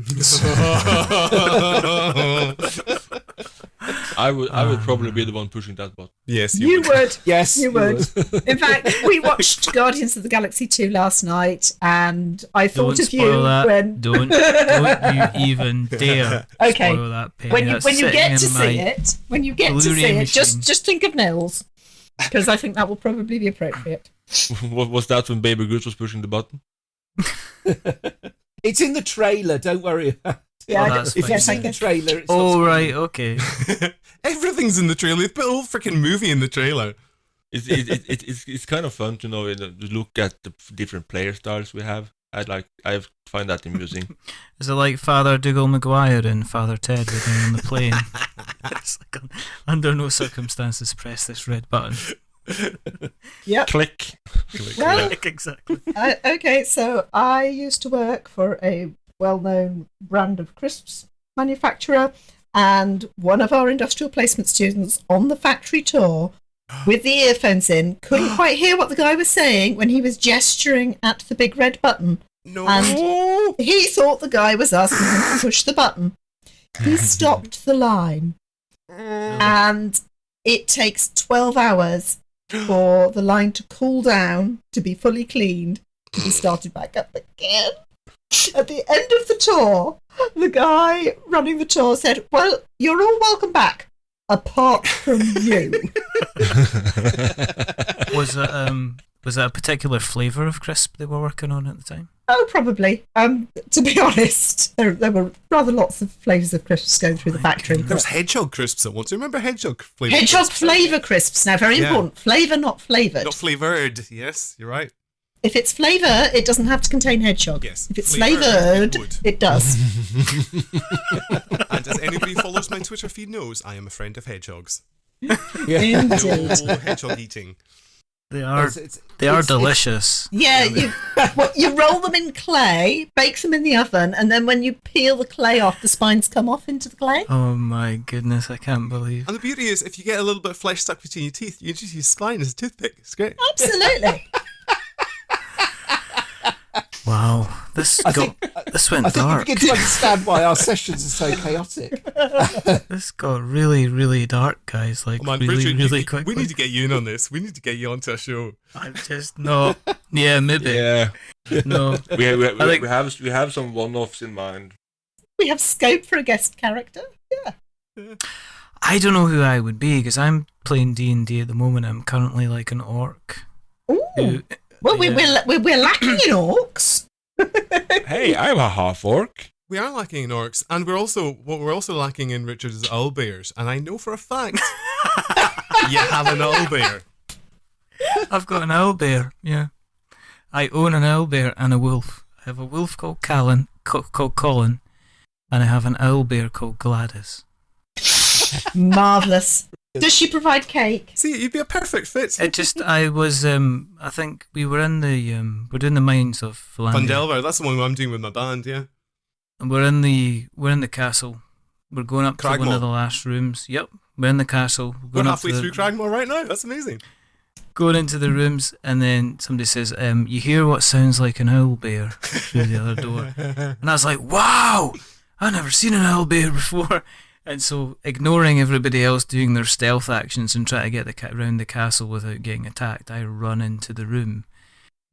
I would probably be the one pushing that button. Yes, You would. Yes, You would. In fact, we watched Guardians of the Galaxy 2 last night, and I thought Don't of you spoil that. when... Don't you even dare Okay. spoil that, Penny. when you That's get sitting to in see my it, when you get to Blu-ray see it, machine. just think of Nils, because I think that will probably be appropriate. What was that when Baby Goose was pushing the button? It's in the trailer. Don't worry about it. Yeah, that's If fine. you've seen the trailer, it's on Oh, screen. right, okay. Everything's in the trailer. They put a whole freaking movie in the trailer. It's kind of fun to know to look at the different player styles we have. I find that amusing. Is it like Father Dougal Maguire and Father Ted when they're on the plane? It's like, under no circumstances press this red button. Yep. Click. Well, Exactly. okay, so I used to work for a well-known brand of crisps manufacturer, and one of our industrial placement students on the factory tour with the earphones in couldn't quite hear what the guy was saying when he was gesturing at the big red button. No. And he thought the guy was asking him to push the button. He stopped the line, and it takes 12 hours for the line to cool down, to be fully cleaned, to be started back up again. At the end of the tour, the guy running the tour said, "Well, you're all welcome back, apart from you." Was it a particular flavour of crisp they were working on at the time? Oh, probably. To be honest, there were rather lots of flavours of crisps going through the factory. There was hedgehog crisps at once. Do you remember hedgehog flavour? Hedgehog flavour crisps. Now, very Yeah. important. Flavour, not flavoured. Not flavoured. Yes, you're right. If it's flavour, it doesn't have to contain hedgehog. Yes, If it's flavoured, flavoured, it would. it does. And as anybody who follows my Twitter feed knows, I am a friend of hedgehogs. Indeed. No hedgehog eating. They are It's delicious. Yeah, you roll them in clay, bake them in the oven, and then when you peel the clay off, the spines come off into the clay. Oh my goodness, I can't believe. And the beauty is, if you get a little bit of flesh stuck between your teeth, you just use spine as a toothpick. It's great. Absolutely. Wow, this I went think you dark. begin to understand why our sessions are so chaotic. This got really, really dark, guys. Like Oh man, really, Richard, really we quickly. need to get you in on this. We need to get you onto a show. I'm just not. Yeah, maybe. Yeah, No. we think- have some one-offs in mind. We have scope for a guest character. Yeah. I don't know who I would be because I'm playing D&D at the moment. I'm currently like an orc. Ooh. Who, Well, yeah. we're lacking in orcs. Hey, I'm a half-orc. We are lacking in orcs, and we're also lacking in Richard's owlbears. And I know for a fact you have an owlbear. I've got an owlbear. Yeah, I own an owlbear and a wolf. I have a wolf called Colin, and I have an owlbear called Gladys. Marvellous. Does she provide cake? See, you'd be a perfect fit. It just, I was, I think we were in the, we're doing the mines of Philandia. Fundelver, that's the one I'm doing with my band, yeah. And we're in the castle. We're going up to one Cragmore. of the last rooms. Yep, we're in the castle. We're Going up halfway to through Cragmore right now. That's amazing. Going into the rooms, and then somebody says, "You hear what sounds like an owlbear through the other door?" And I was like, "Wow, I've never seen an owlbear before." And so, ignoring everybody else doing their stealth actions and trying to get around the castle without getting attacked, I run into the room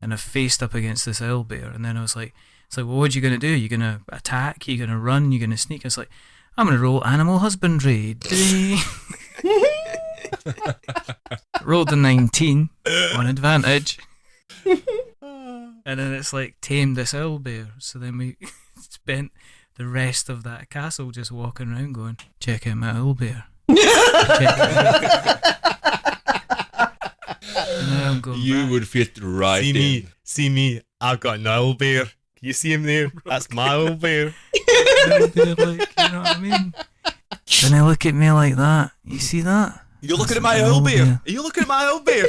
and I faced up against this owlbear. And then I was like, it's like, well, what are you going to do? You're going to attack? You're going to run? You're going to sneak? I was like, I'm going to roll animal husbandry. Rolled a 19 on advantage. And then it's like, tame this owlbear. So then we spent the rest of that castle just walking around going, check out my owlbear. And then I'm going You back. would fit right See me. I've got an owl bear. Can you see him there? That's my owl bear. And they're like, you know what I mean? Then they look at me like that. You see that? You're looking at That's my an owl owl bear. bear. Are you looking at my owl bear?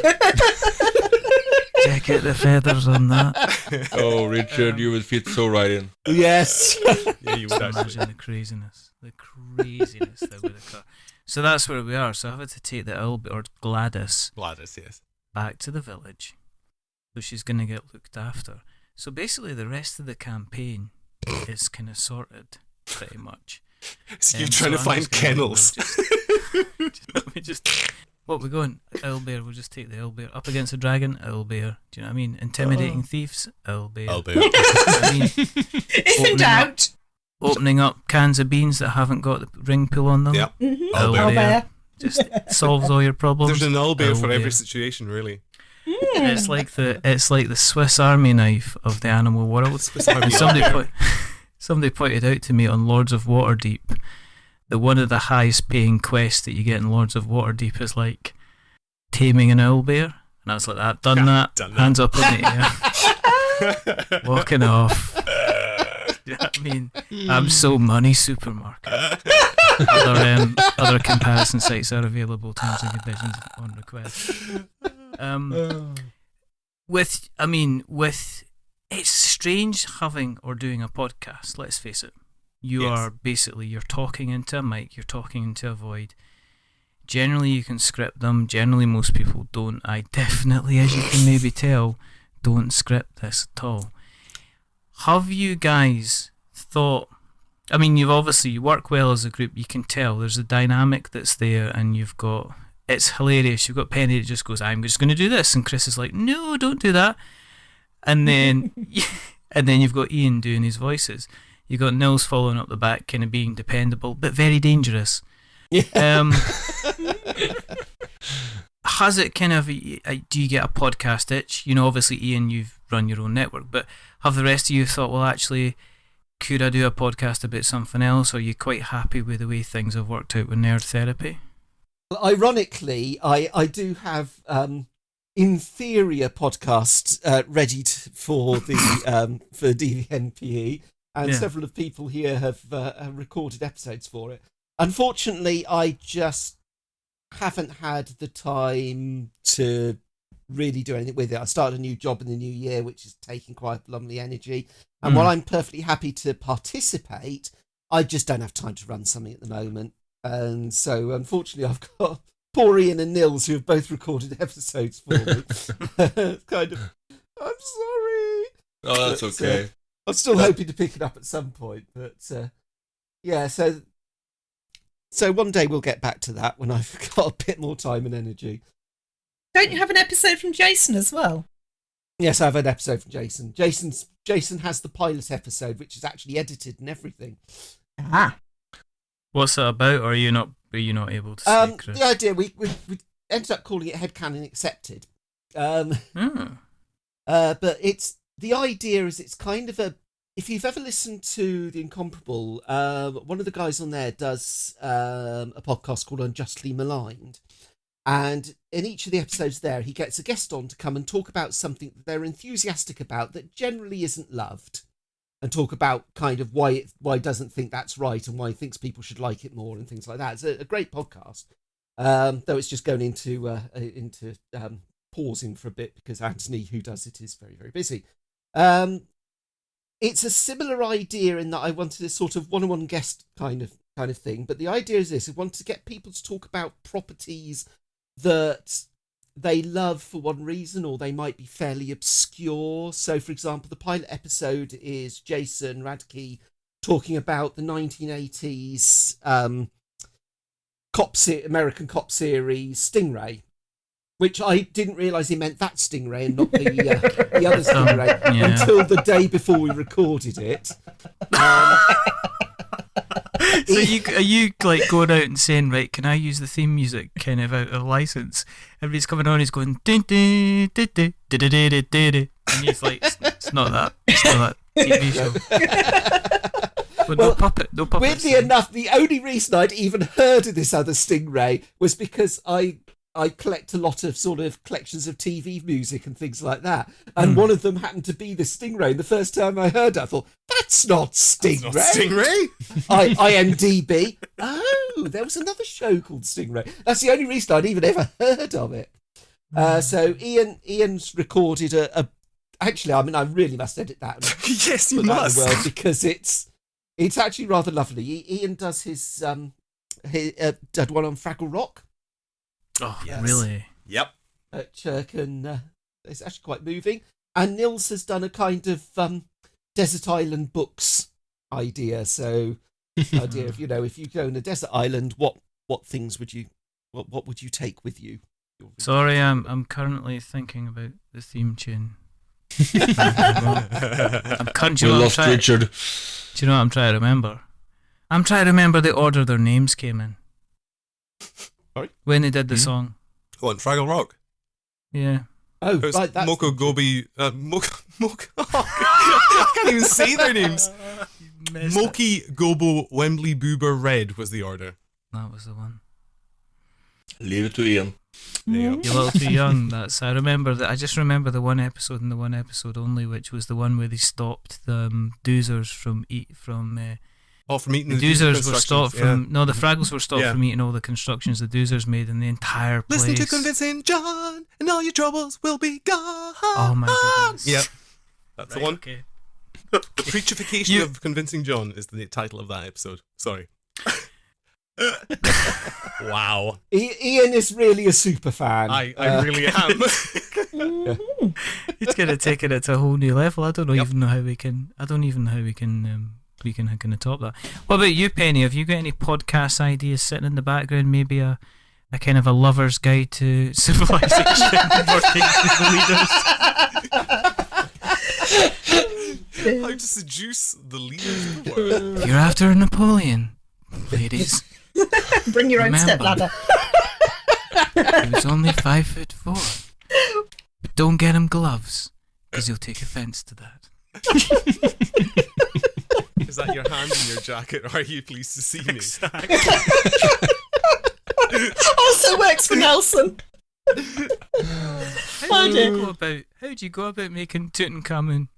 Check out the feathers on that. Oh, Richard, you would fit so right in. Yes. Yeah, you would actually. Imagine the craziness that would occur. So that's where we are. So I had to take the owlbear, or Gladys, Gladys, yes. back to the village. So she's going to get looked after. So basically the rest of the campaign is kind of sorted, pretty much. So you're trying to I'm find just gonna go, kennels. Let me just... What we're going? Owlbear. We'll just take the owlbear. Up against a dragon, owlbear. Do you know what I mean? Intimidating thieves, owlbear. Owl bear. I mean, If in Opening doubt, opening up cans of beans that haven't got the ring pull on them. Yep. Owlbear. owlbear. Just solves all your problems. There's an owl bear for Owlbear. every situation, really. It's like the Swiss Army knife of the animal world. Swiss Army And somebody pointed out to me on Lords of Waterdeep that one of the highest paying quests that you get in Lords of Waterdeep is like taming an owlbear. And I was like, I've done that. Done that. Hands up in the air. Walking off. Do you know what I mean? I'm so money supermarket. Other comparison sites are available. Terms and conditions on request. With it's strange having or doing a podcast. Let's face it. You Yes. are basically, you're talking into a mic, you're talking into a void. Generally, you can script them. Generally, most people don't. I definitely, as you can maybe tell, don't script this at all. Have you guys thought? I mean, you work well as a group. You can tell there's a dynamic that's there, and it's hilarious. You've got Penny that just goes, "I'm just going to do this," and Chris is like, "No, don't do that." And then, you've got Iain doing his voices. You've got Nils following up the back, kind of being dependable, but very dangerous. Has it kind of, do you get a podcast itch? You know, obviously, Iain, you've run your own network, but have the rest of you thought, well, actually, could I do a podcast about something else? Or are you quite happy with the way things have worked out with Nerd Therapy? Well, ironically, I do have inferior podcast ready for the for DVNPE, and Yeah. several of people here have recorded episodes for it. Unfortunately, I just haven't had the time to really do anything with it. I started a new job in the new year, which is taking quite lovely energy. And while I'm perfectly happy to participate, I just don't have time to run something at the moment. And so, unfortunately, I've got poor Iain and Nils who have both recorded episodes for me. It's kind of, I'm sorry. Oh, that's But, okay. I'm still hoping to pick it up at some point. But yeah, so one day we'll get back to that when I've got a bit more time and energy. Don't you have an episode from Jason as well? Yes, I have an episode from Jason. Jason has the pilot episode, which is actually edited and everything. Ah. What's that about? Or are you not able to say, Chris? The idea we ended up calling it Headcanon Accepted. Hmm. But the idea is it's kind of a, if you've ever listened to The Incomparable, one of the guys on there does a podcast called Unjustly Maligned. And in each of the episodes there, he gets a guest on to come and talk about something that they're enthusiastic about that generally isn't loved. And talk about kind of why he doesn't think that's right and why he thinks people should like it more and things like that. It's a great podcast. Though it's just going into pausing for a bit because Anthony, who does it, is very, very busy. It's a similar idea in that I wanted a sort of one-on-one guest kind of thing. But the idea is this: I wanted to get people to talk about properties that they love for one reason, or they might be fairly obscure. So, for example, the pilot episode is Jason Radke talking about the 1980s American cop series Stingray, which I didn't realise he meant that Stingray and not the other Stingray until the day before we recorded it. So are you like going out and saying, right, can I use the theme music kind of out of license? Everybody's coming on, he's going dun, dun, dun, dun, dun, dun, dun, dun, dun, and he's like, it's not that TV show. But no puppet. Weirdly enough, the only reason I'd even heard of this other Stingray was because I collect a lot of sort of collections of TV music and things like that. And one of them happened to be the Stingray. And the first time I heard it, I thought, that's not Stingray. That's not Stingray? IMDb. Oh, there was another show called Stingray. That's the only reason I'd even ever heard of it. So Ian's recorded actually, I mean, I really must edit that. Yes, you put that in must. the world because it's actually rather lovely. Ian does his did one on Fraggle Rock. Oh, Yes. really? Yep. At Chirk, and it's actually quite moving. And Nils has done a kind of desert island books idea. So, idea of if you go on a desert island, what things would you what would you take with you? Sorry, I'm currently thinking about the theme tune. I'm We lost Richard. Do you know what I'm trying to remember? I'm trying to remember the order their names came in. Sorry? When they did the song. Oh, and Fraggle Rock. Yeah. Oh, It was right, that's Moko Gobi. I can't even say their names. Moki, Gobo, Wembley, Boober, Red was the order. That was the one. Leave it to Iain. There you go. You're a little too young. I just remember the one episode and the one episode only, which was the one where they stopped the doozers from From eating the doozers were stopped constructions, from the Fraggles were stopped from eating all the constructions the doozers made in the entire place. Listen to Convincing John, and all your troubles will be gone. Oh my goodness. Yep, that's the one. Okay. The Preachification of Convincing John is the title of that episode. Sorry. Wow. Ian is really a super fan. I really am. He's gonna taken it to a whole new level. I don't even know how we can kind of top that. What about you, Penny? Have you got any podcast ideas sitting in the background? Maybe a kind of a lover's guide to civilization working with the leaders. How to seduce the leaders of the world. If you're after a Napoleon, ladies, Bring your own Remember. stepladder. he was only 5'4". But don't get him gloves, because he'll take offence to that. Is that your hand in your jacket, or are you pleased to see me? Also works for Nelson. How do you go about making Tutankhamun?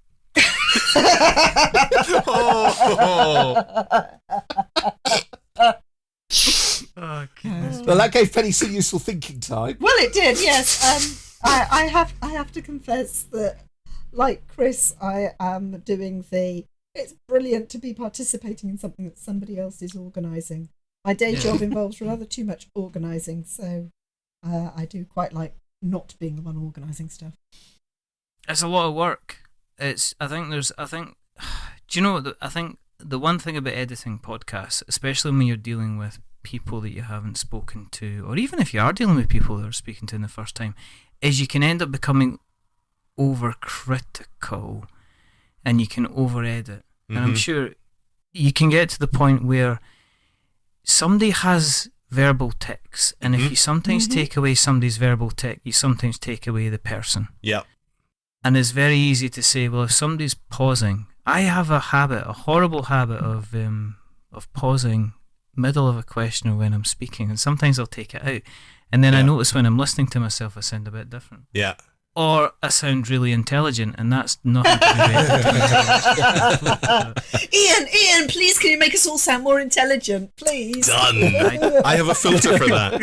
Oh goodness. Well, that gave Penny some useful thinking time. Well, it did, yes. I have to confess that, like Chris, I am doing it's brilliant to be participating in something that somebody else is organising. My day job involves rather too much organising, so I do quite like not being the one organising stuff. It's a lot of work. Do you know what? I think the one thing about editing podcasts, especially when you're dealing with people that you haven't spoken to, or even if you are dealing with people that are speaking to in the first time, is you can end up becoming overcritical and you can over-edit. And I'm sure you can get to the point where somebody has verbal tics, and if you sometimes take away somebody's verbal tic, you sometimes take away the person. Yeah. And it's very easy to say, well, if somebody's pausing, I have a horrible habit of pausing middle of a question or when I'm speaking, and sometimes I'll take it out, and then I notice when I'm listening to myself I sound a bit different. Yeah. Or I sound really intelligent, and that's nothing to do with it. Ian, please can you make us all sound more intelligent, please? Done. I have a filter for that.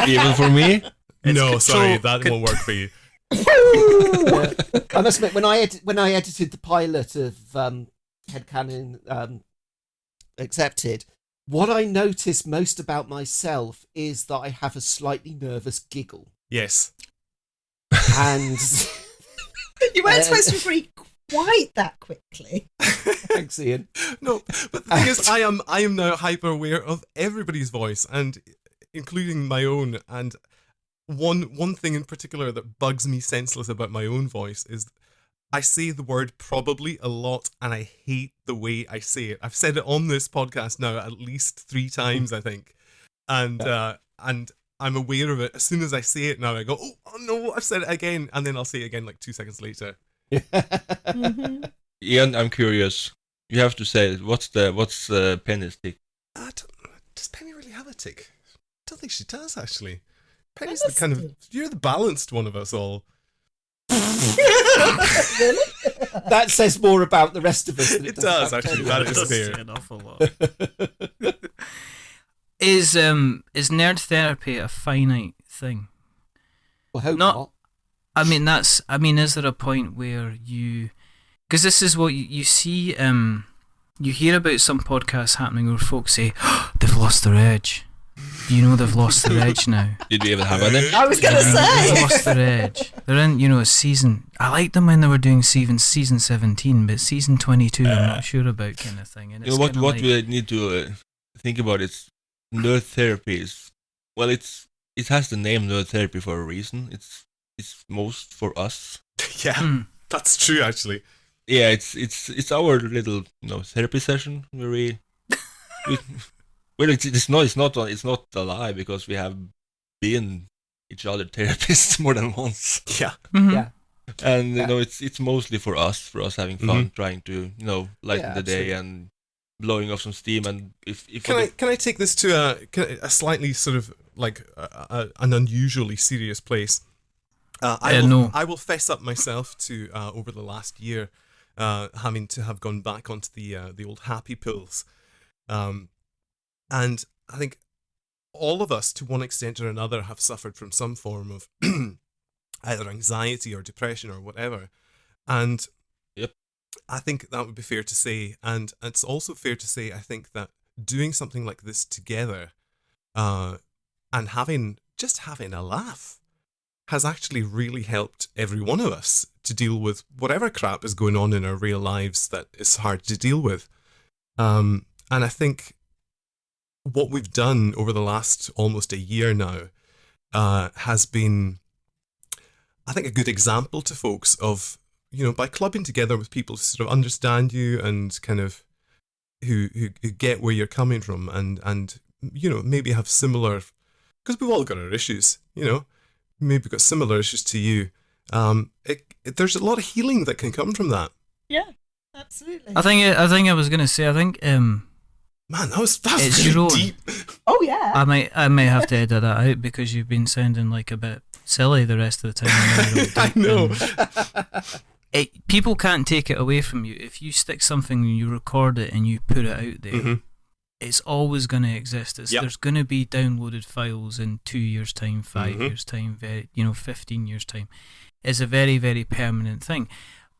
Even for me? No, sorry, that won't work for you. I must admit, when I edited the pilot of Headcanon Accepted, what I noticed most about myself is that I have a slightly nervous giggle. Yes. And You weren't supposed to be very quite that quickly. Thanks, Ian. No, but the thing is, I am now hyper aware of everybody's voice, and including my own. And one thing in particular that bugs me senseless about my own voice is I say the word probably a lot, and I hate the way I say it. I've said it on this podcast now at least 3 times, I think, and I'm aware of it. As soon as I say it now, I go, oh no, I've said it again, and then I'll say it again like 2 seconds later. Mm-hmm. Ian, I'm curious. You have to say it. What's Penny's tick? Does Penny really have a tick? I don't think she does, actually. Penny's the kind of... You're the balanced one of us all. Really? That says more about the rest of us than It does, actually. That is fair. An awful lot. Is nerd therapy a finite thing? Well, hope not. I mean, is there a point where you... Because this is what you see, you hear about some podcasts happening where folks say, oh, they've lost their edge. Do you know they've lost their edge now? Did we even have any? I was going to say. They've lost their edge. They're in, a season... I liked them when they were doing season 17, but season 22 I'm not sure about kind of thing. And it's what we need to think about is nerd therapy is... Well, it has the name nerd therapy for a reason. It's most for us. Yeah, that's true, actually. Yeah, it's our little therapy session where we well, it's not a lie, because we have been each other therapists more than once. Yeah. Mm-hmm. Yeah. And it's mostly for us having fun, trying to lighten the day absolutely. and blowing off some steam. And if Can I take this to a slightly sort of like an unusually serious place? I will fess up myself to over the last year having to have gone back onto the old happy pills, and I think all of us, to one extent or another, have suffered from some form of either anxiety or depression or whatever, and yep, I think that would be fair to say, and it's also fair to say, I think, that doing something like this together, and having a laugh, has actually really helped every one of us to deal with whatever crap is going on in our real lives that is hard to deal with. And I think what we've done over the last almost a year now has been, I think, a good example to folks of, by clubbing together with people who sort of understand you and kind of who get where you're coming from and maybe have similar, because we've all got our issues, maybe got similar issues to you. There's a lot of healing that can come from that. Yeah, absolutely. I think I was going to say, man, that was it's your own. Deep. Oh yeah. I might have to edit that out because you've been sounding like a bit silly the rest of the time. I know. People can't take it away from you. If you stick something and you record it and you put it out there, it's always going to exist. There's going to be downloaded files in 2 years' time, 5 years' time, 15 years' time. It's a very, very permanent thing.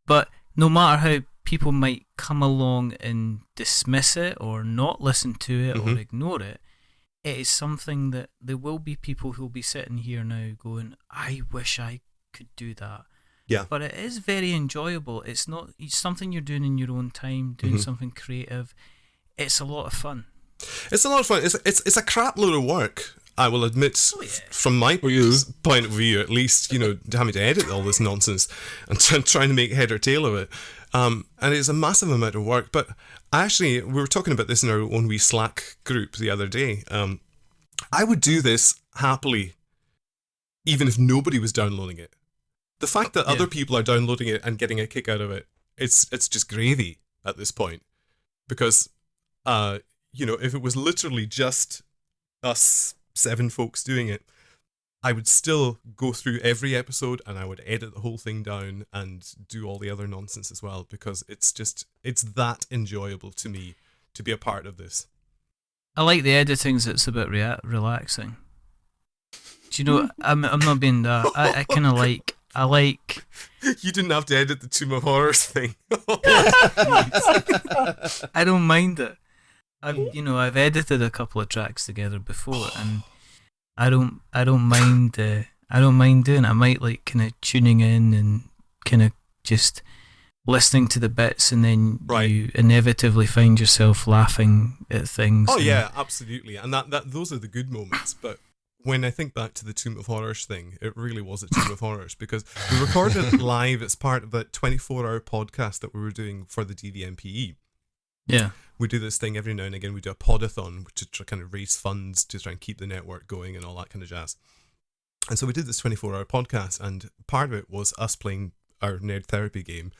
But no matter how people might come along and dismiss it or not listen to it or ignore it, it is something that there will be people who will be sitting here now going, I wish I could do that. Yeah. But it is very enjoyable. It's something you're doing in your own time, doing something creative. It's a lot of fun. It's a lot of fun. It's a crap load of work, I will admit, from my point of view, at least, having to edit all this nonsense and trying to make head or tail of it. And it's a massive amount of work. But we were talking about this in our own wee Slack group the other day. I would do this happily, even if nobody was downloading it. The fact that other people are downloading it and getting a kick out of it, it's just gravy at this point. Because, if it was literally just us 7 folks doing it, I would still go through every episode and I would edit the whole thing down and do all the other nonsense as well, because it's that enjoyable to me to be a part of this. I like the editings. It's a bit relaxing. Do you know? I'm not being that. I kind of like. I like. You didn't have to edit the Tomb of Horrors thing. I don't mind it. I've edited a couple of tracks together before, and I don't mind. I don't mind doing it. I might like kind of tuning in and kind of just listening to the bits, and then Right. you inevitably find yourself laughing at things. Oh and- yeah, absolutely. And that those are the good moments. But when I think back to the Tomb of Horrors thing, it really was a Tomb of Horrors because we recorded it live as part of that 24-hour podcast that we were doing for the DVMPE. yeah. We do this thing every now and again. We do a podathon to kind of raise funds to try and keep the network going and all that kind of jazz. And so we did this 24-hour podcast, and part of it was us playing our Nerd Therapy game.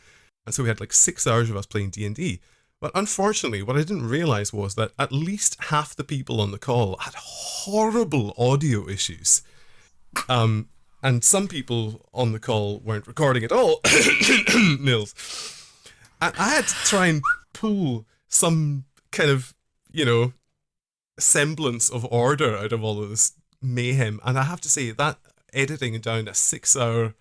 And so we had like 6 hours of us playing D&D. But unfortunately, what I didn't realise was that at least half the people on the call had horrible audio issues. And some people on the call weren't recording at all. Nils. And I had to try and pull some kind of, semblance of order out of all of this mayhem. And I have to say, that editing down a 6-hour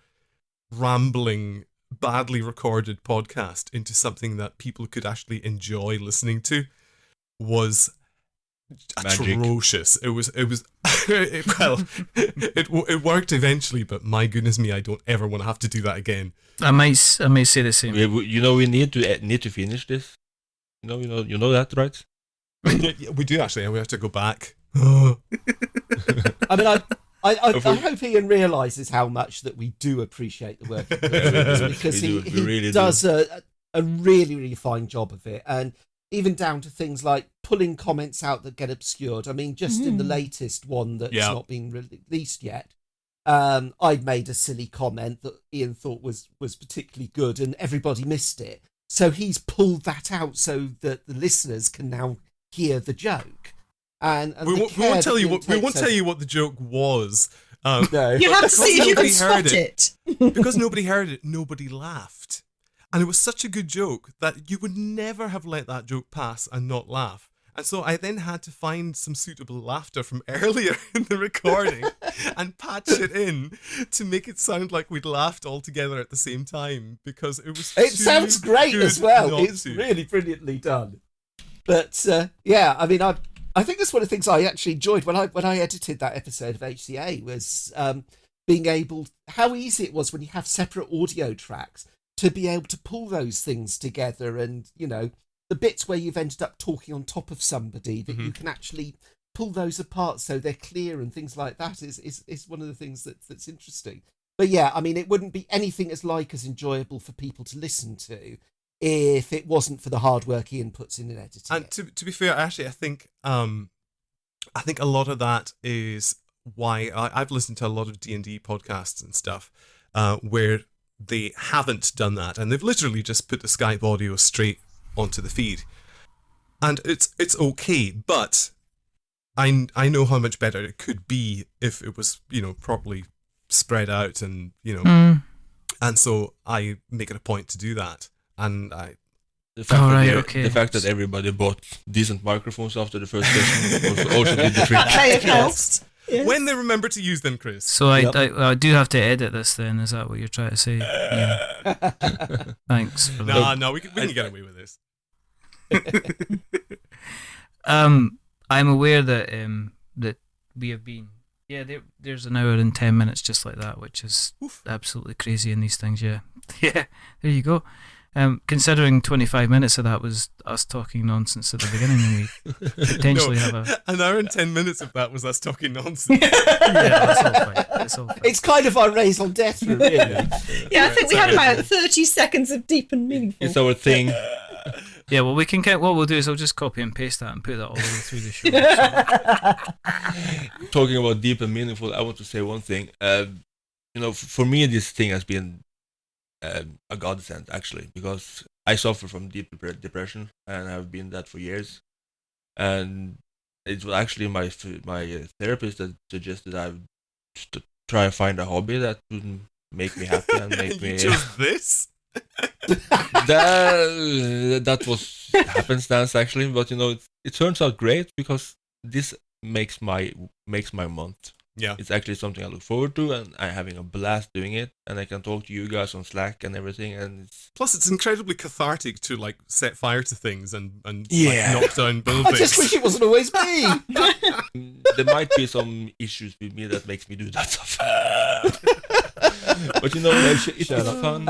rambling, badly recorded podcast into something that people could actually enjoy listening to was Magic. atrocious. It worked eventually, but my goodness me, I don't ever want to have to do that again. I might say the same. We need to finish this. You know that, right? We do actually, and we have to go back. I mean, I hope Ian realises how much that we do appreciate the work he puts in, because We he really does a really, really fine job of it. And even down to things like pulling comments out that get obscured. I mean, just in the latest one that's not been released yet, I'd made a silly comment that Ian thought was particularly good, and everybody missed it. So he's pulled that out so that the listeners can now hear the joke. And we won't tell you what the joke was. No. You have to see if you can nobody heard spot it. Because nobody heard it, nobody laughed. And it was such a good joke that you would never have let that joke pass and not laugh. And so I then had to find some suitable laughter from earlier in the recording and patch it in to make it sound like we'd laughed all together at the same time, because it was It too sounds great good as well. not It's to. really brilliantly done. But yeah, I mean, I think that's one of the things I actually enjoyed when I edited that episode of HCA was being able, how easy it was when you have separate audio tracks to be able to pull those things together, and the bits where you've ended up talking on top of somebody that you can actually pull those apart so they're clear and things like that is one of the things that's interesting. But yeah, I mean, it wouldn't be anything as enjoyable for people to listen to if it wasn't for the hard work Ian puts in editing. And to be fair, actually, I think a lot of that is why I've listened to a lot of D&D podcasts and stuff where they haven't done that, and they've literally just put the Skype audio straight onto the feed, and it's okay. But I know how much better it could be if it was properly spread out, and and so I make it a point to do that, and I. The fact, okay. The fact that everybody bought decent microphones after the first session also did the trick. That may have helped. Yes. When they remember to use them, Chris. So I do have to edit this then, is that what you're trying to say? Yeah. Thanks for that. No, we can get away with this. I'm aware that that we have been there's an hour and 10 minutes just like that, which is absolutely crazy in these things. Yeah, there you go. Considering 25 minutes of that was us talking nonsense at the beginning, and we potentially have an hour and 10 minutes of that was us talking nonsense. that's all fine. It's all fine. It's kind of our raison d'etre, really. Yeah, I think we had about 30 seconds of deep and meaningful. It's our thing. Yeah, well, what we'll do is I'll just copy and paste that and put that all the way through the show. So. Talking about deep and meaningful, I want to say one thing. For me, this thing has been a godsend, actually, because I suffer from deep depression and have been that for years. And it was actually my therapist that suggested I try and find a hobby that would make me happy and make me. You chose this? That was happenstance, actually, but it turns out great because this makes my month. Yeah, it's actually something I look forward to, and I'm having a blast doing it, and I can talk to you guys on Slack and everything, and plus it's incredibly cathartic to set fire to things and Yeah. knock down buildings. I just wish it wasn't always me. there might be some issues with me that makes me do that stuff. But it's fun.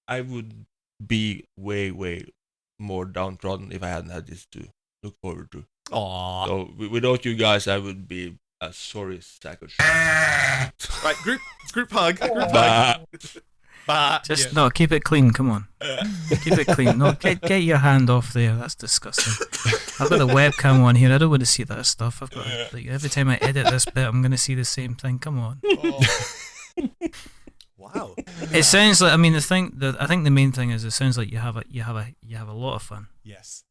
I would be way, way more downtrodden if I hadn't had this to look forward to. Aww. So without you guys, I would be a sorry sack of shit. Right, group hug. Group hug. Bah. Bah. Just Yeah. no, keep it clean. Come on, keep it clean. No, get your hand off there. That's disgusting. I've got the webcam on here. I don't want to see that stuff. I've got like every time I edit this bit, I'm going to see the same thing. Come on. Oh. Wow. It sounds like. I mean, I think the main thing is it sounds like you have a lot of fun. Yes.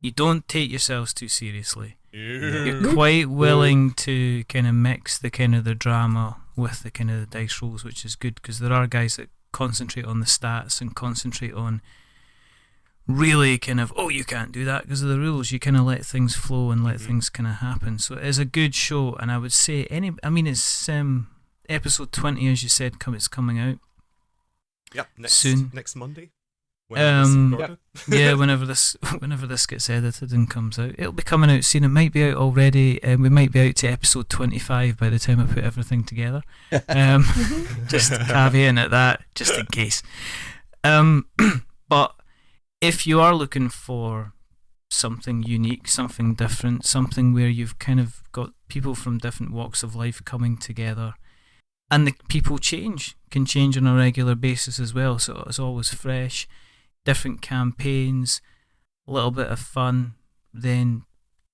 You don't take yourselves too seriously. Ew. You're quite willing to kind of mix the kind of the drama with the kind of the dice rolls, which is good because there are guys that concentrate on the stats and concentrate on really kind of, oh, you can't do that because of the rules. You kind of let things flow and let things kind of happen. So it is a good show, and I would say it's episode 20, as you said, it's coming out. Yep. Soon. Next Monday. Yep. Yeah, whenever this gets edited and comes out, it'll be coming out soon. It might be out already. We might be out to episode 25 by the time I put everything together. Just caveating at that, just in case. But if you are looking for something unique, something different, something where you've kind of got people from different walks of life coming together, and the people can change on a regular basis as well, so it's always fresh. Different campaigns, a little bit of fun, then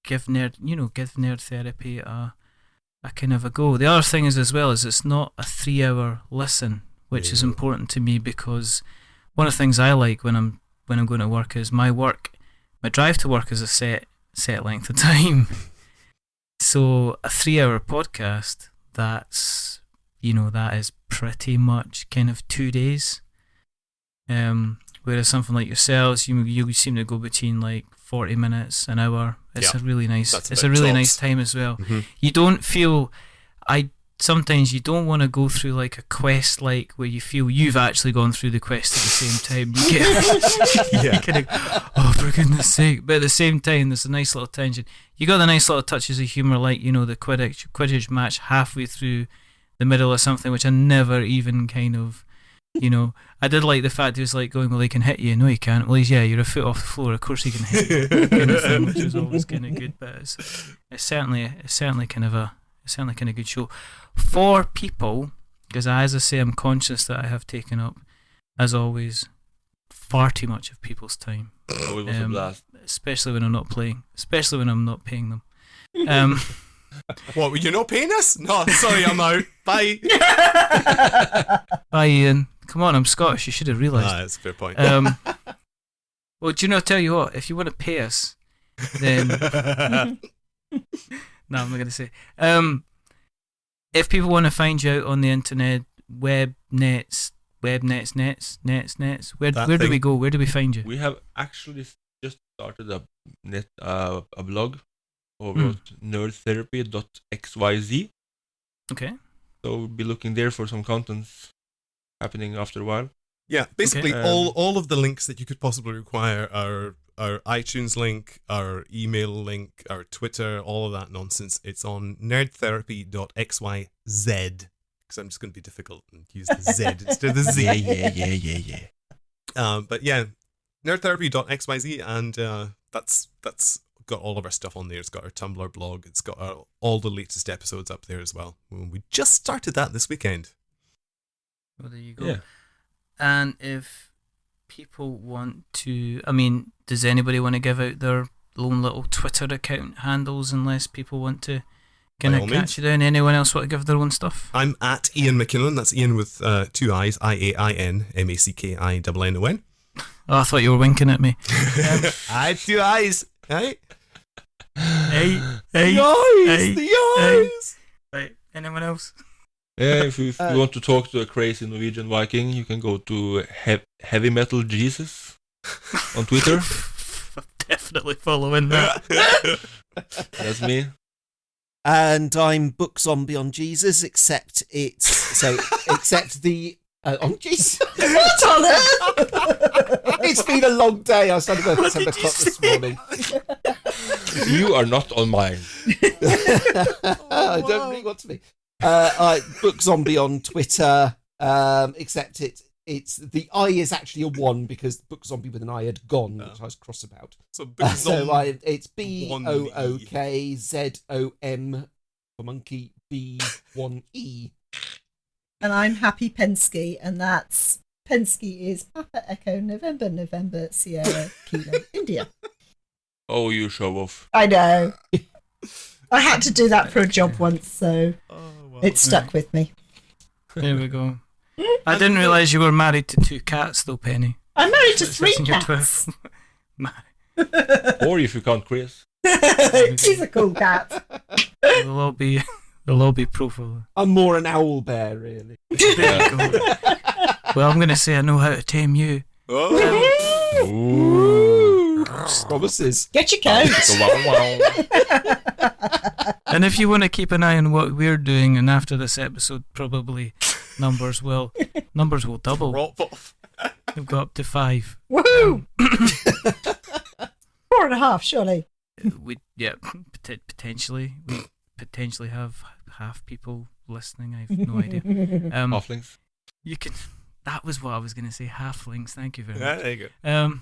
give Nerd Therapy a kind of a go. The other thing is as well is it's not a 3-hour listen, which is important to me because one of the things I like when I'm going to work is my drive to work is a set length of time. So a 3-hour podcast, that is pretty much kind of 2 days. Whereas something like yourselves, you seem to go between like 40 minutes, an hour. It's a really nice. It's a really nice time as well. Mm-hmm. You don't feel. Sometimes you don't want to go through like a quest like where you feel you've actually gone through the quest at the same time. You get, you kind of, oh, for goodness sake! But at the same time, there's a nice little tension. You got the nice little touches of humour, like the Quidditch match halfway through the middle of something, which I never even kind of. I did like the fact he was like going, well, he can hit you. No, he can't. Well, you're a foot off the floor. Of course he can hit you. Kind of thing, which is always kind of good. But it's certainly kind of a good show for people, because as I say, I'm conscious that I have taken up, as always, far too much of people's time. Oh, it was a blast. Especially when I'm not playing. Especially when I'm not paying them. What, you're not paying us? No, sorry, I'm out. Bye. Bye, Iain. Come on, I'm Scottish. You should have realised. That's a fair point. Well, do you know, I'll tell you what, if you want to pay us, then... No, I'm not going to say. If people want to find you out on the internet, where do we go? Where do we find you? We have actually just started a blog over at nerdtherapy.xyz. Okay. So we'll be looking there for some contents happening after a while. Yeah, basically Okay. all of the links that you could possibly require are our iTunes link, our email link, our Twitter, all of that nonsense. It's on nerdtherapy.xyz, because I'm just going to be difficult and use the Z instead of the Z. Yeah. But yeah, nerdtherapy.xyz, and that's got all of our stuff on there. It's got our Tumblr blog. It's got all the latest episodes up there as well. We just started that this weekend. Well, there you go. Yeah. And if people want to, does anybody want to give out their own little Twitter account handles unless people want to kind By of all catch means. you down? Anyone else want to give their own stuff? I'm at Iain McKinnon. That's Iain with 2 I's, Iain, MACKINNON. Oh, I thought you were winking at me. I had 2 I's. Right? Hey, The eyes. Right, anyone else? Yeah, if you want to talk to a crazy Norwegian Viking, you can go to Heavy Metal Jesus on Twitter. I'm definitely following that. That's me. And I'm Book Zombie on Jesus, except the on Jesus. What on earth? It's been a long day. I was starting at 7 o'clock this morning. You are not on mine. I don't really want to be. Book Zombie on Twitter, except it's the I is actually a 1 because Book Zombie with an I had gone, which I was cross about. So, It's BOOKZOM for monkey B1E. And I'm Happy Pensky, and that's Pensky is Papa Echo November Sierra Kilo India. Oh, you show off. I know. I had to do that for a job once, so it stuck with me. There we go. I didn't realise you were married to 2 cats, though, Penny. I'm married to 3 That's in your cats. Or if you can't Chris. He's a cool cat. They'll all be profile. I'm more an owl bear, really. There you go. Well, I'm going to say I know how to tame you. Ooh. Promises. Get your coat. And if you want to keep an eye on what we're doing, and after this episode, probably numbers will double. Drop off. We've got up to 5. Woohoo! 4.5, surely. Potentially. We potentially have half people listening. I have no idea. Halflings. You can. That was what I was going to say. Halflings. Thank you very much. Yeah, there you go.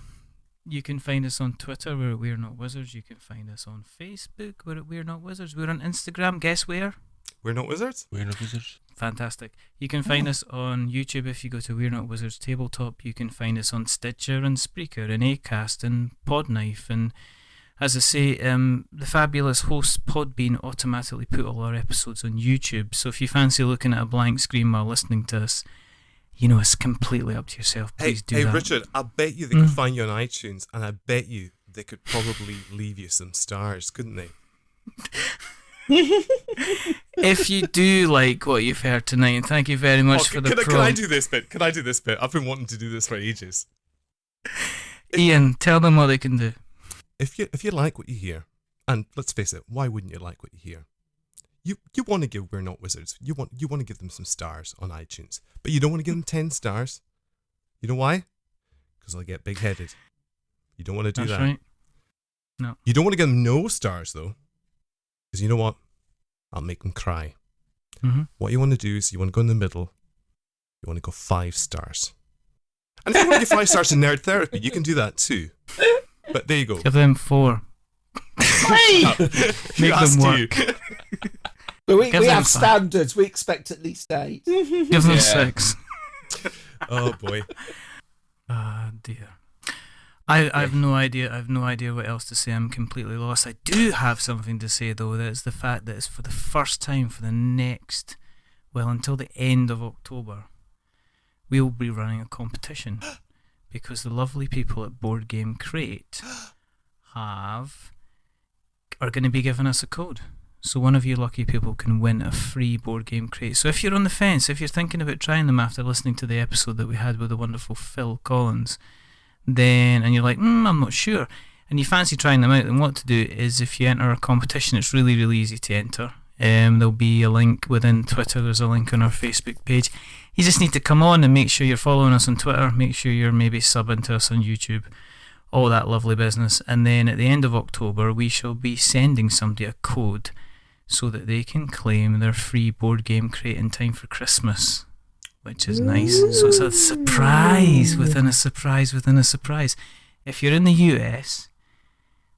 You can find us on Twitter. We're at We're Not Wizards. You can find us on Facebook. We're at We're Not Wizards. We're on Instagram. Guess where? We're not wizards. We're not wizards. Fantastic. You can find us on YouTube if you go to We're Not Wizards Tabletop. You can find us on Stitcher and Spreaker and Acast and Podknife. And as I say, the fabulous host Podbean automatically put all our episodes on YouTube. So if you fancy looking at a blank screen while listening to us, you know, it's completely up to yourself. Please do that. Hey, Richard, I bet you they could find you on iTunes, and I bet you they could probably leave you some stars, couldn't they? If you do like what you've heard tonight, and thank you very much for the Can I do this bit? Can I do this bit? I've been wanting to do this for ages. Iain, tell them what they can do. If you like what you hear, and let's face it, why wouldn't you like what you hear? You want to give We're Not Wizards. You want to give them some stars on iTunes, but you don't want to give them 10 stars. You know why? Because they'll get big-headed. You don't want to do That's that. right. No. You don't want to give them no stars though, because you know what? I'll make them cry. Mm-hmm. What you want to do is you want to go in the middle. You want to go 5 stars. And if you want to give 5 stars to Nerd Therapy, you can do that too. But there you go. Give them 4. Make them work. But we Give them have 5. standards. We expect at least 8. Give them 6. Oh boy. Ah, dear. I've no idea. I've no idea what else to say. I'm completely lost. I do have something to say though. That's the fact that it's for the first time for the next, until the end of October, we'll be running a competition because the lovely people at Board Game Crate are going to be giving us a code. So one of you lucky people can win a free Board Game Crate. So if you're on the fence, if you're thinking about trying them after listening to the episode that we had with the wonderful Phil Collins, and you're like, I'm not sure, and you fancy trying them out, then what to do is if you enter a competition, it's really, really easy to enter. There'll be a link within Twitter, there's a link on our Facebook page. You just need to come on and make sure you're following us on Twitter, make sure you're maybe subbing to us on YouTube, all that lovely business. And then at the end of October, we shall be sending somebody a code so that they can claim their free Board Game Crate in time for Christmas, which is nice. So it's a surprise within a surprise within a surprise. If you're in the US,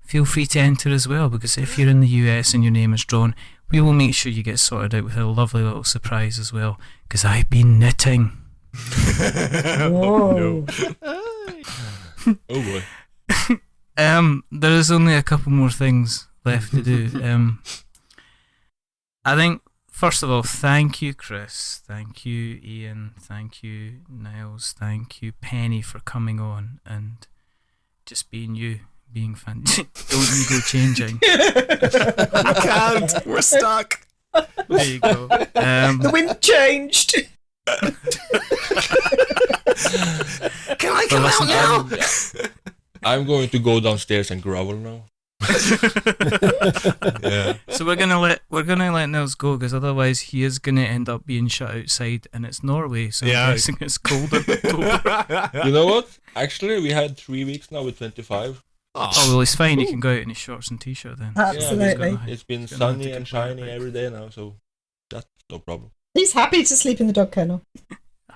feel free to enter as well, because if you're in the US and your name is drawn, we will make sure you get sorted out with a lovely little surprise as well, because I've been knitting. Whoa. Oh boy. There is only a couple more things left to do. I think, first of all, thank you, Chris. Thank you, Iain. Thank you, Nils. Thank you, Penny, for coming on and just being you, being fun. Don't ego changing. I can't. We're stuck. There you go. The wind changed. Can I come out now? I'm going to go downstairs and grovel now. Yeah. So we're gonna let Nils go, because otherwise he is gonna end up being shut outside, and it's Norway, so Yeah. I'm guessing it's cold in October. You know what? Actually, we had 3 weeks now with 25. Oh well, he's fine. He can go out in his shorts and t-shirt then. Absolutely. It's been He's gonna have to sunny and comply, shiny right? every day now, so that's no problem. He's happy to sleep in the dog kennel.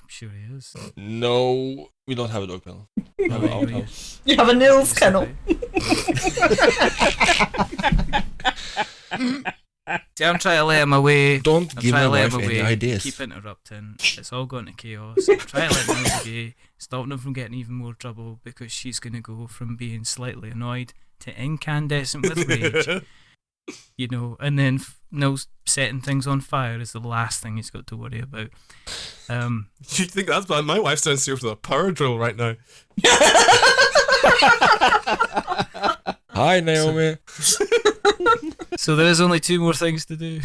I'm sure he is. No, we don't have a dog kennel. We have an Oh, outhouse. You have a Nils kennel. See, I'm trying to let him away. Don't I'm give trying my to let wife him any away. ideas. Keep interrupting. It's all going to chaos. I'm trying to let him away. Stop him from getting even more trouble because she's going to go from being slightly annoyed to incandescent with rage. You know, and then Nils setting things on fire is the last thing he's got to worry about. You think that's bad? My wife's downstairs with a power drill right now. Hi, Naomi. So there is only 2 more things to do.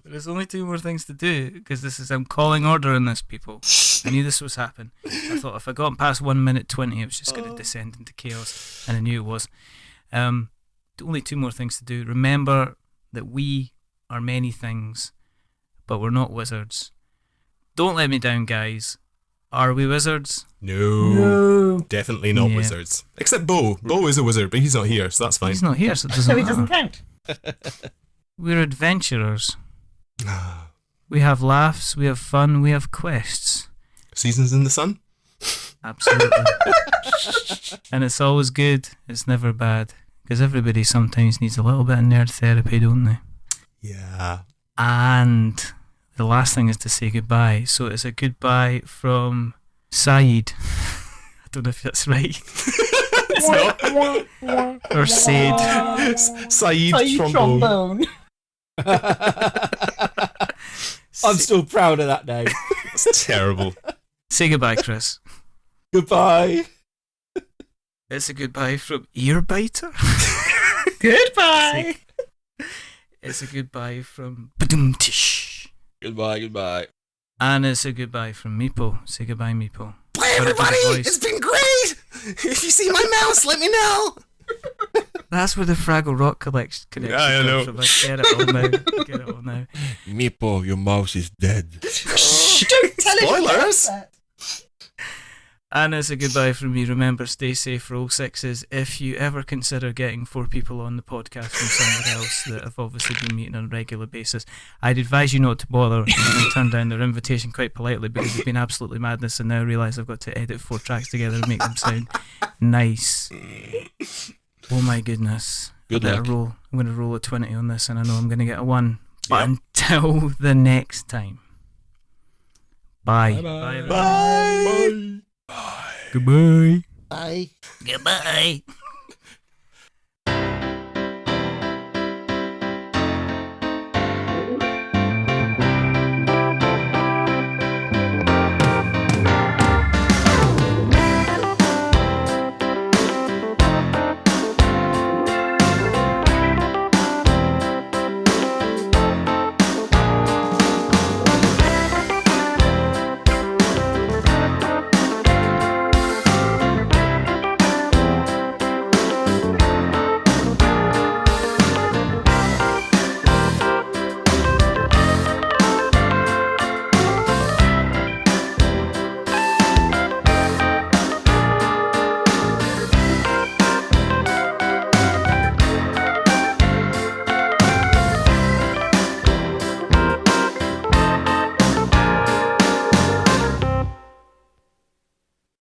There's only 2 more things to do because I'm calling order on this, people. I knew this was happening. I thought if I got past 1 minute 20, it was just going to descend into chaos, and I knew it was. Only 2 more things to do. Remember that we are many things, but we're not wizards. Don't let me down, guys. Are we wizards? No. Definitely not Yeah. wizards. Except Bo. Bo is a wizard, but he's not here, so that's fine. He's not here, so it doesn't So he matter. doesn't count. We're adventurers. We have laughs, we have fun, we have quests. Seasons in the sun? Absolutely. And it's always good, it's never bad. Because everybody sometimes needs a little bit of nerd therapy, don't they? Yeah. And the last thing is to say goodbye. So it's a goodbye from Saeed. I don't know if that's right. It's not. Or Said. Saeed Are you Trombone. trombone? I'm still proud of that name. It's terrible. Say goodbye, Chris. Goodbye. It's a goodbye from Earbiter. Goodbye. It's a goodbye from Badum-tish. Goodbye. And it's a goodbye from Meepo. Say goodbye, Meepo. Bye, Put it to the everybody! voice. It's been great! If you see my mouse, let me know! That's where the Fraggle Rock connection Yeah, I know. comes from. I get it all now. Get it all now. Meepo, your mouse is dead. Don't tell him Spoilers. that. And as a goodbye from me, remember, stay safe, roll 6s. If you ever consider getting 4 people on the podcast from somewhere else that have obviously been meeting on a regular basis, I'd advise you not to bother and turn down their invitation quite politely because it's been absolutely madness, and now I realise I've got to edit 4 tracks together and make them sound nice. Oh my goodness. Good I'm luck. going to roll a 20 on this, and I know I'm going to get a 1. But Yep. until the next time, bye. Bye-bye. Bye. Bye! Goodbye. Bye. Goodbye.